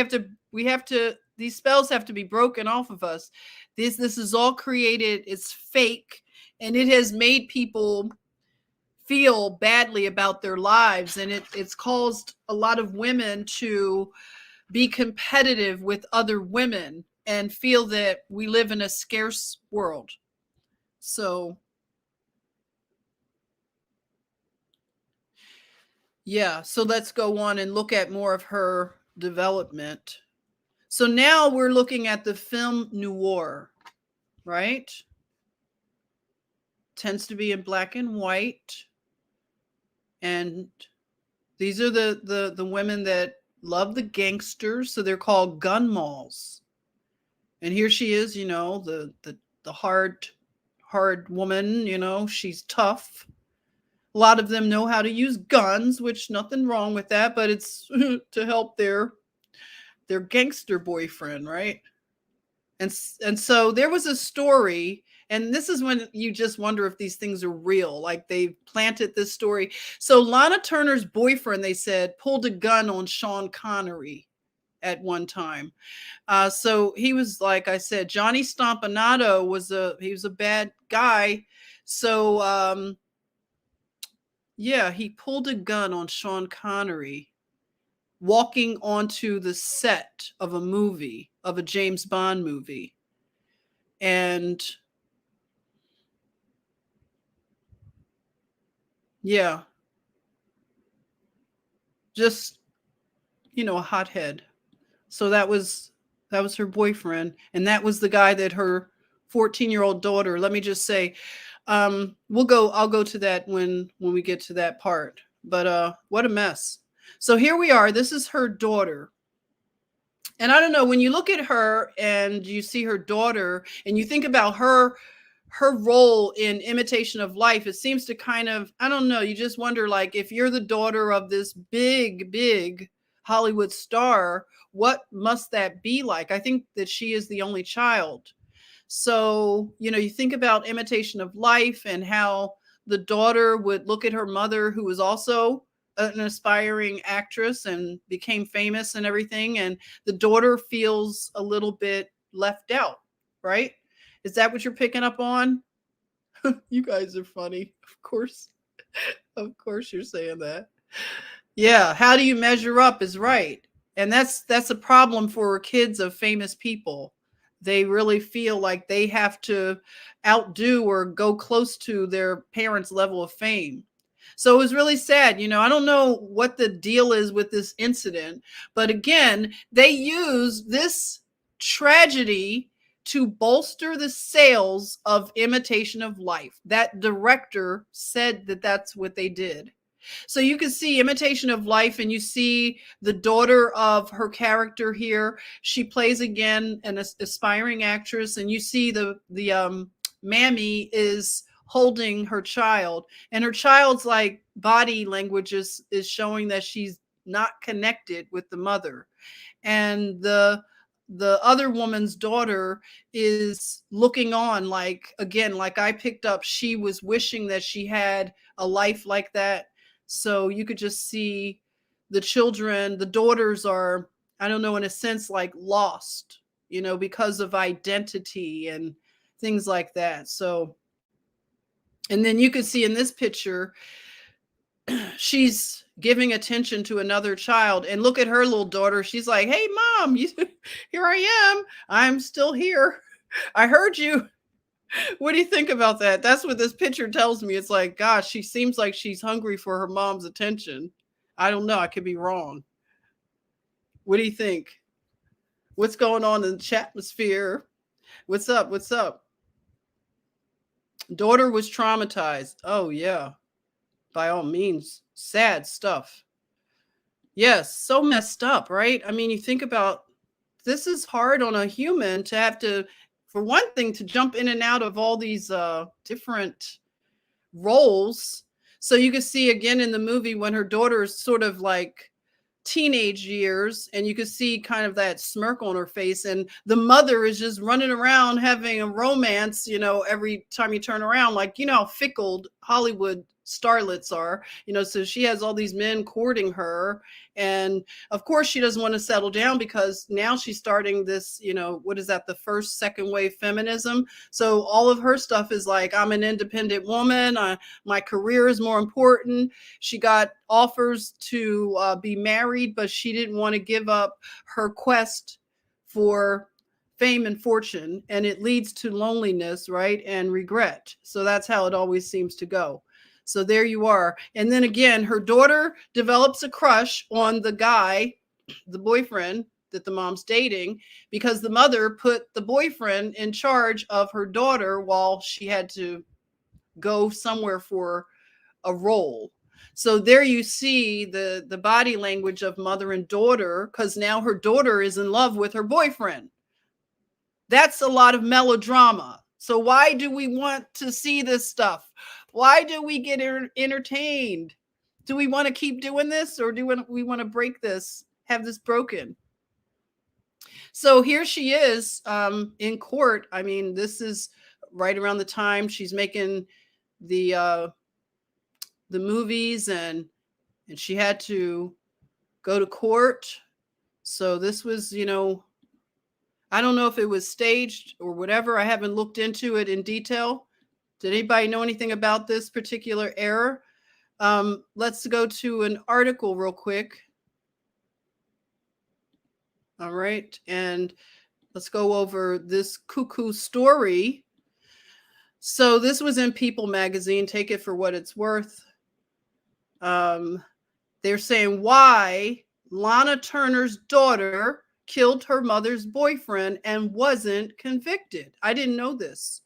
have to these spells have to be broken off of us. This is all created, it's fake, and it has made people feel badly about their lives, and it's caused a lot of women to be competitive with other women and feel that we live in a scarce world. So yeah, so let's go on and look at more of her development. So now we're looking at the film Noir, right? Tends to be in black and white. And these are the women that love the gangsters, so they're called gun malls. And here she is, the hard woman, she's tough. A lot of them know how to use guns, which nothing wrong with that, but it's to help their gangster boyfriend, right? And so there was a story, and this is when you just wonder if these things are real, like they planted this story. So Lana Turner's boyfriend, they said, pulled a gun on Sean Connery at one time. So he was, like I said, Johnny Stompanato was a bad guy. So yeah, he pulled a gun on Sean Connery walking onto the set of a James Bond movie. And yeah, just, a hothead. So that was her boyfriend. And that was the guy that her 14-year-old daughter, let me just say, I'll go to that when we get to that part. But what a mess. So here we are. This is her daughter. And I don't know, when you look at her and you see her daughter and you think about her role in Imitation of Life, it seems to kind of, I don't know, you just wonder, like, if you're the daughter of this big Hollywood star, what must that be like? I think that she is the only child. So, you think about Imitation of Life and how the daughter would look at her mother, who was also an aspiring actress and became famous and everything. And the daughter feels a little bit left out, right? Is that what you're picking up on? You guys are funny. Of course. Of course you're saying that. Yeah. How do you measure up is right. And that's a problem for kids of famous people. They really feel like they have to outdo or go close to their parents' level of fame. So it was really sad. I don't know what the deal is with this incident, but again, they use this tragedy to bolster the sales of Imitation of Life. That director said that that's what they did. So you can see Imitation of Life, and you see the daughter of her character here. She plays again an aspiring actress, and you see the mammy is holding her child, and her child's like body language is showing that she's not connected with the mother. And the other woman's daughter is looking on, like, again, like I picked up, she was wishing that she had a life like that. So you could just see the children, the daughters are, I don't know, in a sense, like lost, because of identity and things like that. So, and then you can see in this picture, she's giving attention to another child, and look at her little daughter. She's like, hey mom, here I am, I'm still here, I heard you. What do you think about that? That's what this picture tells me. It's like, gosh, she seems like she's hungry for her mom's attention. I don't know, I could be wrong. What do you think? What's going on in the chatmosphere? What's up? What's up? Daughter was traumatized. Oh yeah, by all means, sad stuff. Yes, so messed up, right? I mean, you think about, this is hard on a human to have to, for one thing, to jump in and out of all these different roles. So you can see again in the movie when her daughter is sort of like teenage years, and you can see kind of that smirk on her face, and the mother is just running around having a romance, every time you turn around, like, how fickle Hollywood starlets are, so she has all these men courting her, and of course she doesn't want to settle down, because now she's starting this, what is that, the first second wave feminism. So all of her stuff is like, I'm an independent woman, my career is more important. She got offers to be married, but she didn't want to give up her quest for fame and fortune, and it leads to loneliness, right, and regret. So that's how it always seems to go. So there you are. And then again, her daughter develops a crush on the guy, the boyfriend that the mom's dating, because the mother put the boyfriend in charge of her daughter while she had to go somewhere for a role. So there you see the body language of mother and daughter, because now her daughter is in love with her boyfriend. That's a lot of melodrama. So why do we want to see this stuff? Why do we get entertained? Do we want to keep doing this, or do we want to break this, have this broken? So here she is in court. I mean, this is right around the time she's making the movies, and she had to go to court. So this was, I don't know if it was staged or whatever. I haven't looked into it in detail. Did anybody know anything about this particular error? Let's go to an article real quick. All right. And let's go over this cuckoo story. So this was in People magazine. Take it for what it's worth. They're saying why Lana Turner's daughter killed her mother's boyfriend and wasn't convicted. I didn't know this.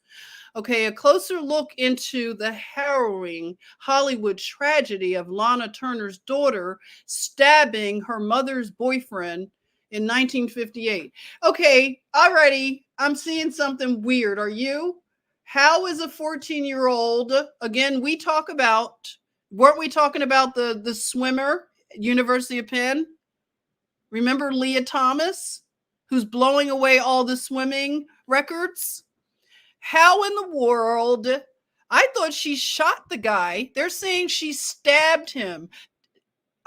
Okay, a closer look into the harrowing Hollywood tragedy of Lana Turner's daughter stabbing her mother's boyfriend in 1958. Okay, alrighty, I'm seeing something weird. Are you? How is a 14-year-old, again, weren't we talking about the swimmer, University of Penn? Remember Leah Thomas, who's blowing away all the swimming records? How in the world? I thought she shot the guy. They're saying she stabbed him.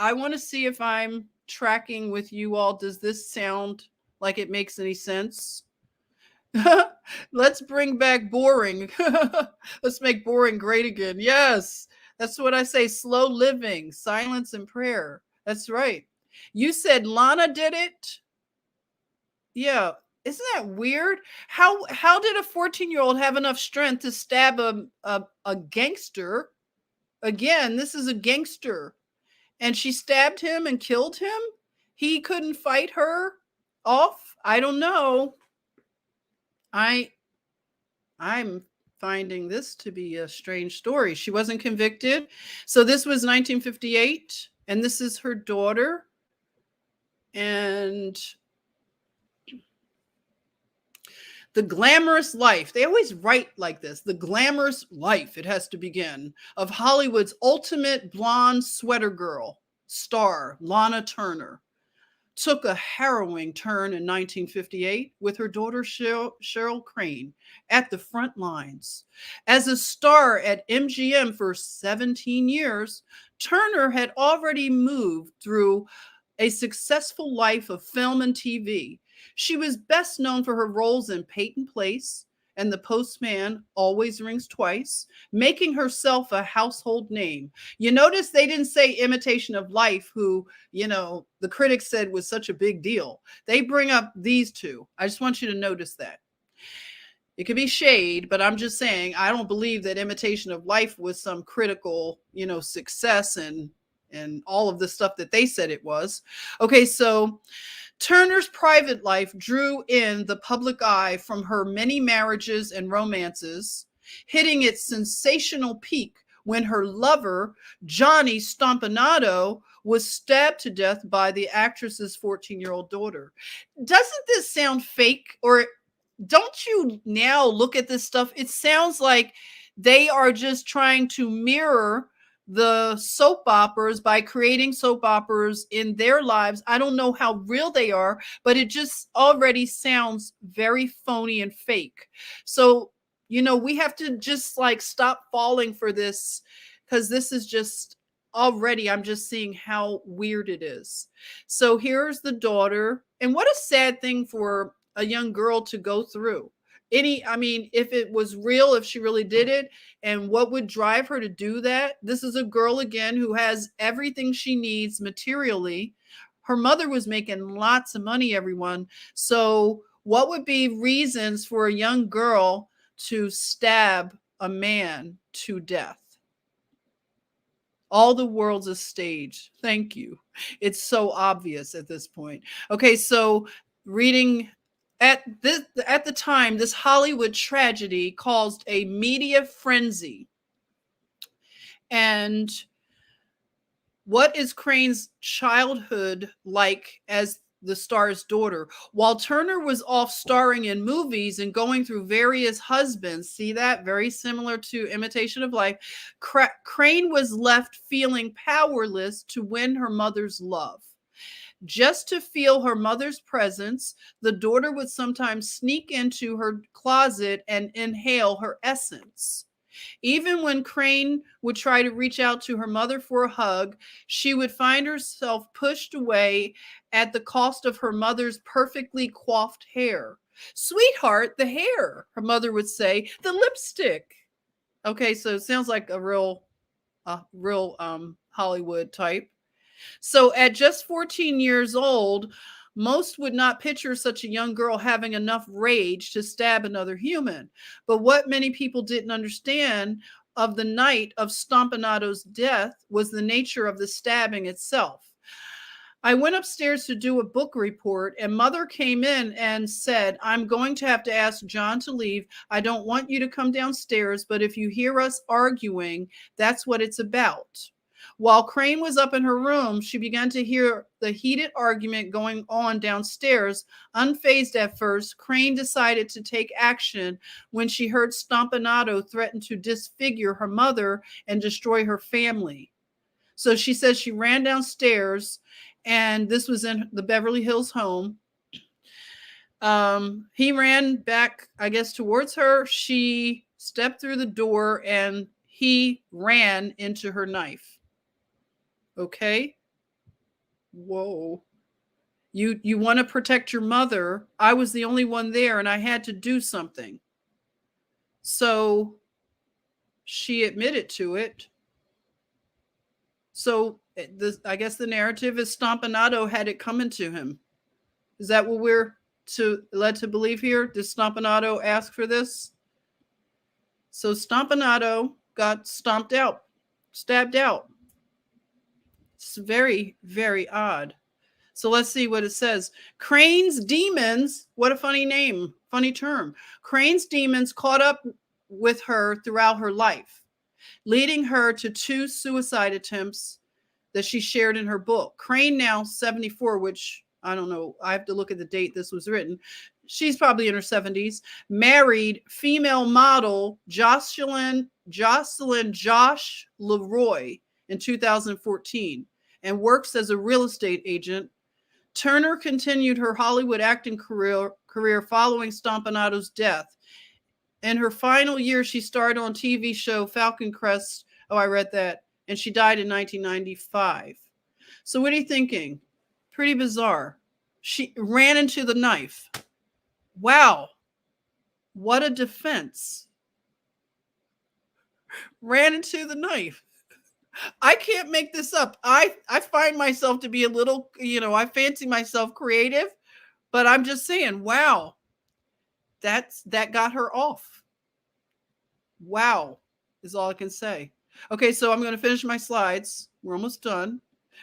I want to see if I'm tracking with you all. Does this sound like it makes any sense? Let's bring back boring. Let's make boring great again. Yes, that's what I say. Slow living, silence, and prayer. That's right. You said Lana did it? Yeah. Isn't that weird? How did a 14-year-old have enough strength to stab a gangster? Again, this is a gangster. And she stabbed him and killed him? He couldn't fight her off? I don't know. I'm finding this to be a strange story. She wasn't convicted. So this was 1958, and this is her daughter. And the glamorous life, they always write like this, the glamorous life, it has to begin, of Hollywood's ultimate blonde sweater girl star, Lana Turner, took a harrowing turn in 1958 with her daughter Cheryl Crane at the front lines. As a star at MGM for 17 years, Turner had already moved through a successful life of film and TV. She was best known for her roles in Peyton Place and the postman always rings twice, making herself a household name. You notice they didn't say Imitation of Life, who, the critics said was such a big deal. They bring up these two. I just want you to notice that. It could be shade, but I'm just saying I don't believe that Imitation of Life was some critical, success and all of the stuff that they said it was. Okay, so Turner's private life drew in the public eye from her many marriages and romances, hitting its sensational peak when her lover, Johnny Stompanato, was stabbed to death by the actress's 14-year-old daughter. Doesn't this sound fake? Or don't you now look at this stuff? It sounds like they are just trying to mirror the soap operas by creating soap operas in their lives. I don't know how real they are, but it just already sounds very phony and fake. So, we have to just stop falling for this, because this is just already, I'm just seeing how weird it is. So here's the daughter, and what a sad thing for a young girl to go through. If it was real, if she really did it, and what would drive her to do that? This is a girl, again, who has everything she needs materially. Her mother was making lots of money, everyone. So what would be reasons for a young girl to stab a man to death? All the world's a stage. Thank you. It's so obvious at this point. Okay, so reading at the time, this Hollywood tragedy caused a media frenzy. And what is Crane's childhood like as the star's daughter? While Turner was off starring in movies and going through various husbands, see that? Very similar to Imitation of Life. Crane was left feeling powerless to win her mother's love. Just to feel her mother's presence, the daughter would sometimes sneak into her closet and inhale her essence. Even when Crane would try to reach out to her mother for a hug, she would find herself pushed away at the cost of her mother's perfectly coiffed hair. "Sweetheart, the hair," her mother would say, "the lipstick." Okay, so it sounds like a real Hollywood type. So at just 14 years old, most would not picture such a young girl having enough rage to stab another human. But what many people didn't understand of the night of Stompanato's death was the nature of the stabbing itself. I went upstairs to do a book report, and Mother came in and said, "I'm going to have to ask John to leave. I don't want you to come downstairs, but if you hear us arguing, that's what it's about." While Crane was up in her room, she began to hear the heated argument going on downstairs. Unfazed at first, Crane decided to take action when she heard Stompanato threaten to disfigure her mother and destroy her family. So she says she ran downstairs, and this was in the Beverly Hills home. He ran back, I guess, towards her. She stepped through the door, and he ran into her knife. Okay. Whoa. You want to protect your mother. I was the only one there, and I had to do something. So she admitted to it. So I guess the narrative is Stompanato had it coming to him. Is that what we're led to believe here? Did Stompanato ask for this? So Stompanato got stabbed out. It's very, very odd. So let's see what it says. Crane's demons, what a funny name, funny term. Crane's demons caught up with her throughout her life, leading her to 2 suicide attempts that she shared in her book. Crane, now 74, which I don't know, I have to look at the date this was written. She's probably in her 70s, married female model Jocelyn Josh Leroy in 2014 and works as a real estate agent. Turner continued her Hollywood acting career following Stompanato's death. In her final year, she starred on TV show Falcon Crest. Oh, I read that. And she died in 1995. So what are you thinking? Pretty bizarre. She ran into the knife. Wow. What a defense. Ran into the knife. I can't make this up. I find myself to be a little, I fancy myself creative, but I'm just saying, wow, that got her off. Wow, is all I can say. Okay, so I'm going to finish my slides. We're almost done.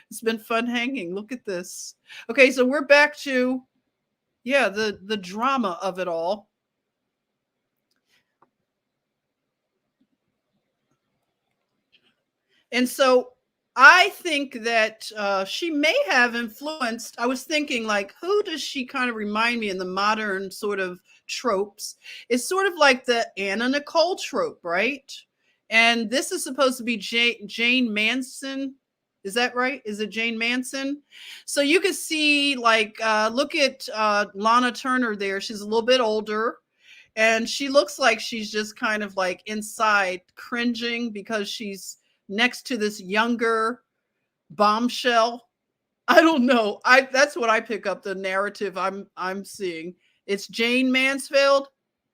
It's been fun hanging. Look at this. Okay, so we're back to, yeah, the drama of it all. And so I think that she may have influenced. I was thinking, like, who does she kind of remind me in the modern sort of tropes? It's sort of like the Anna Nicole trope, right? And this is supposed to be Jane Manson. Is that right? Is it Jane Manson? So you can see, like, look at Lana Turner there. She's a little bit older. And she looks like she's just kind of like inside cringing because she's next to this younger bombshell. I don't know. That's what I pick up the narrative I'm seeing. It's Jane Mansfield.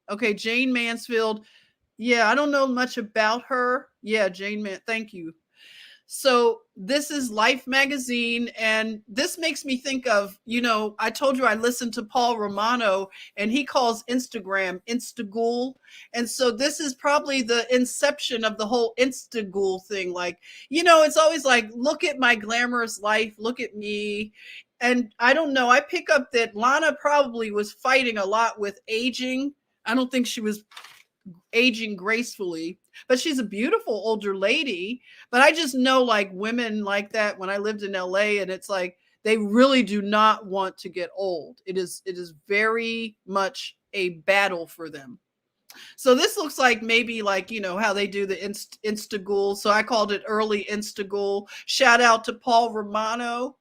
Okay, Jane Mansfield. Yeah, I don't know much about her. Yeah, thank you. So this is Life magazine, and this makes me think of, I told you I listened to Paul Romano, and he calls Instagram Instagool. And so this is probably the inception of the whole Instagool thing. Like, it's always like, look at my glamorous life, look at me. And I don't know, I pick up that Lana probably was fighting a lot with aging. I don't think she was aging gracefully, but she's a beautiful older lady. But I just know, like, women like that, when I lived in LA, and it's like they really do not want to get old. It is very much a battle for them. So this looks like maybe, like, how they do the Instagool. So I called it early Instagool. Shout out to Paul Romano.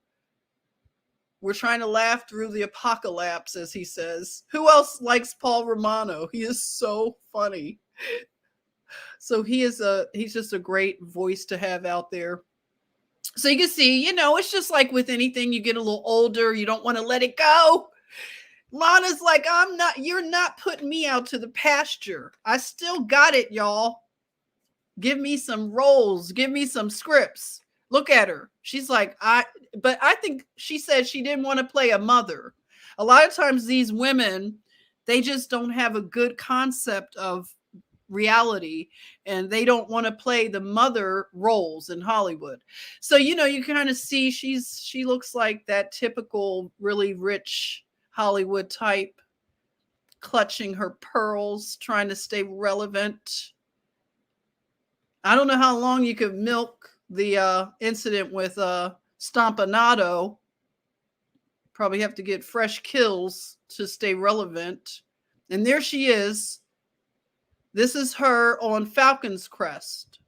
We're trying to laugh through the apocalypse, as he says. Who else likes Paul Romano? He is so funny. So he's just a great voice to have out there. So you can see, it's just like with anything, you get a little older, you don't want to let it go. Lana's like, you're not putting me out to the pasture. I still got it, y'all. Give me some roles, give me some scripts. Look at her. She's like, but I think she said she didn't want to play a mother. A lot of times these women, they just don't have a good concept of reality, and they don't want to play the mother roles in Hollywood. So, you kind of see she looks like that typical really rich Hollywood type, clutching her pearls, trying to stay relevant. I don't know how long you could milk the incident with Stompanato. Probably have to get fresh kills to stay relevant. And there she is. This is her on Falcon's Crest.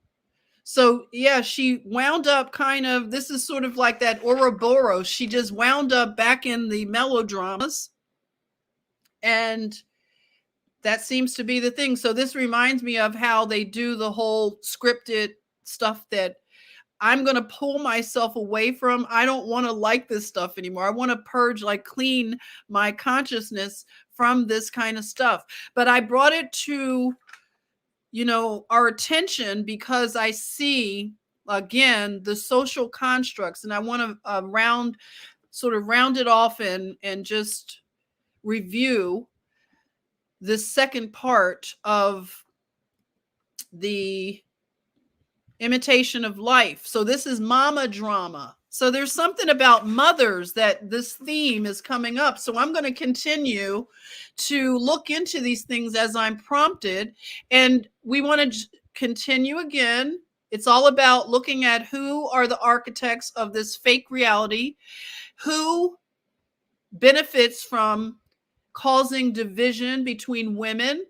So yeah, she wound up this is sort of like that Ouroboros. She just wound up back in the melodramas. And that seems to be the thing. So this reminds me of how they do the whole scripted stuff that I'm going to pull myself away from. I don't want to like this stuff anymore. I want to purge, like clean my consciousness from this kind of stuff. But I brought it to, our attention because I see, again, the social constructs, and I want to round it off and just review the second part of the Imitation of Life. So this is mama drama. So there's something about mothers that this theme is coming up. So I'm going to continue to look into these things as I'm prompted. And we want to continue again. It's all about looking at who are the architects of this fake reality, who benefits from causing division between women.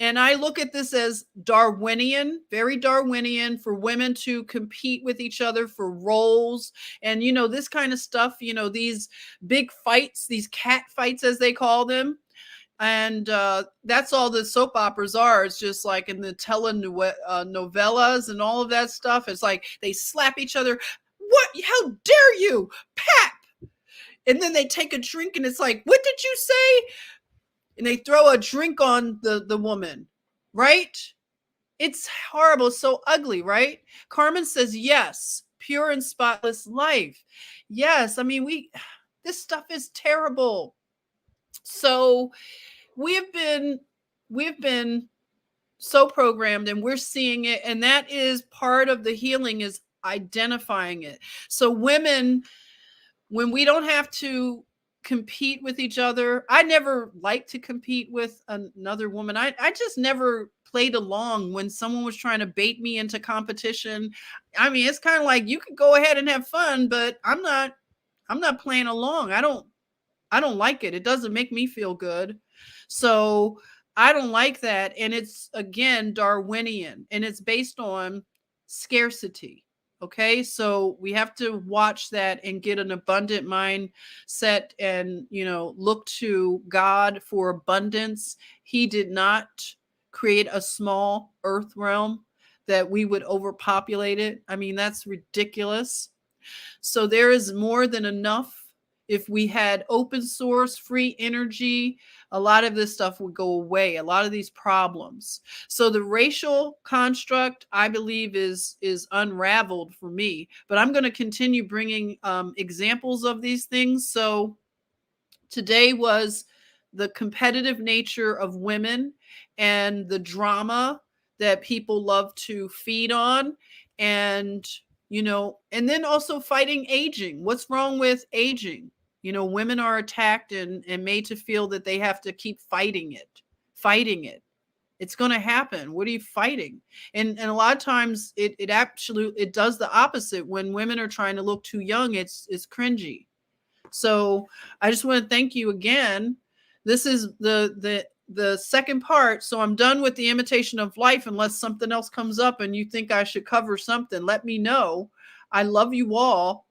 And I look at this as Darwinian, very Darwinian, for women to compete with each other for roles. And, this kind of stuff, these big fights, these cat fights, as they call them. And that's all the soap operas are. It's just like in the telenovelas and all of that stuff. It's like they slap each other. What? How dare you? Pap! And then they take a drink and it's like, what did you say? and they throw a drink on the woman, right? It's horrible, so ugly, right? Carmen says yes, pure and spotless life. Yes, I mean this stuff is terrible. So we've been so programmed, and we're seeing it, and that is part of the healing, is identifying it. So women, when we don't have to compete with each other, I never liked to compete with another woman. I just never played along when someone was trying to bait me into competition. I mean, it's kind of like, you could go ahead and have fun, but I'm not playing along. I don't like it. It doesn't make me feel good. So I don't like that. And it's, again, Darwinian, and it's based on scarcity. Okay. So we have to watch that and get an abundant mindset, and, look to God for abundance. He did not create a small earth realm that we would overpopulate it. I mean, that's ridiculous. So there is more than enough. If we had open source, free energy, a lot of this stuff would go away, a lot of these problems. So the racial construct, I believe, is unraveled for me. But I'm going to continue bringing examples of these things. So today was the competitive nature of women and the drama that people love to feed on. And and then also fighting aging. What's wrong with aging? Women are attacked and made to feel that they have to keep fighting it. It's going to happen. What are you fighting? And a lot of times it absolutely, it does the opposite. When women are trying to look too young, it's cringy. So I just want to thank you again. This is the second part. So I'm done with the Imitation of Life. Unless something else comes up and you think I should cover something, let me know. I love you all.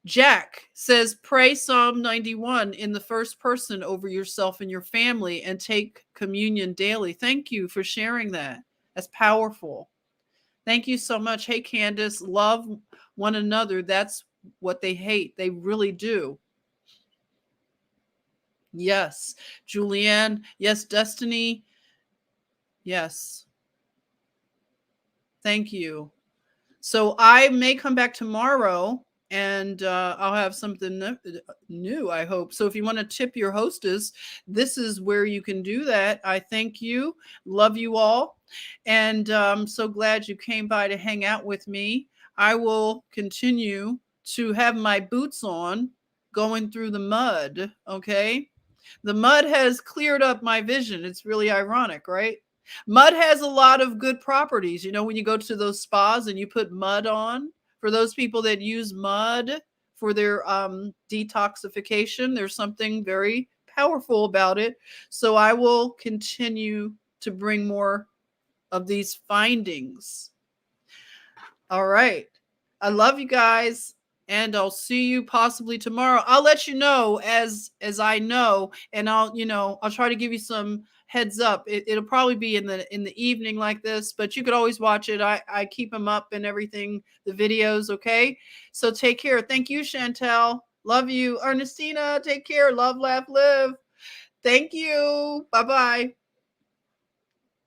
Jack says, pray Psalm 91 in the first person over yourself and your family, and take communion daily. Thank you for sharing that. That's powerful. Thank you so much. Hey, Candace, love one another. That's what they hate. They really do. Yes. Julianne. Yes. Destiny. Yes. Thank you. So I may come back tomorrow, and I'll have something new, I hope. So if you want to tip your hostess, this is where you can do that. I thank you. Love you all. And I'm so glad you came by to hang out with me. I will continue to have my boots on going through the mud. Okay. The mud has cleared up my vision. It's really ironic, right? Mud has a lot of good properties. When you go to those spas and you put mud on, for those people that use mud for their detoxification, there's something very powerful about it. So I will continue to bring more of these findings. All right. I love you guys, and I'll see you possibly tomorrow. I'll let you know as I know, and I'll try to give you some heads up. It'll probably be in the evening like this, but you could always watch it. I keep them up and everything, the videos. Okay. So take care. Thank you, Chantel. Love you. Ernestina, take care. Love, laugh, live. Thank you. Bye-bye.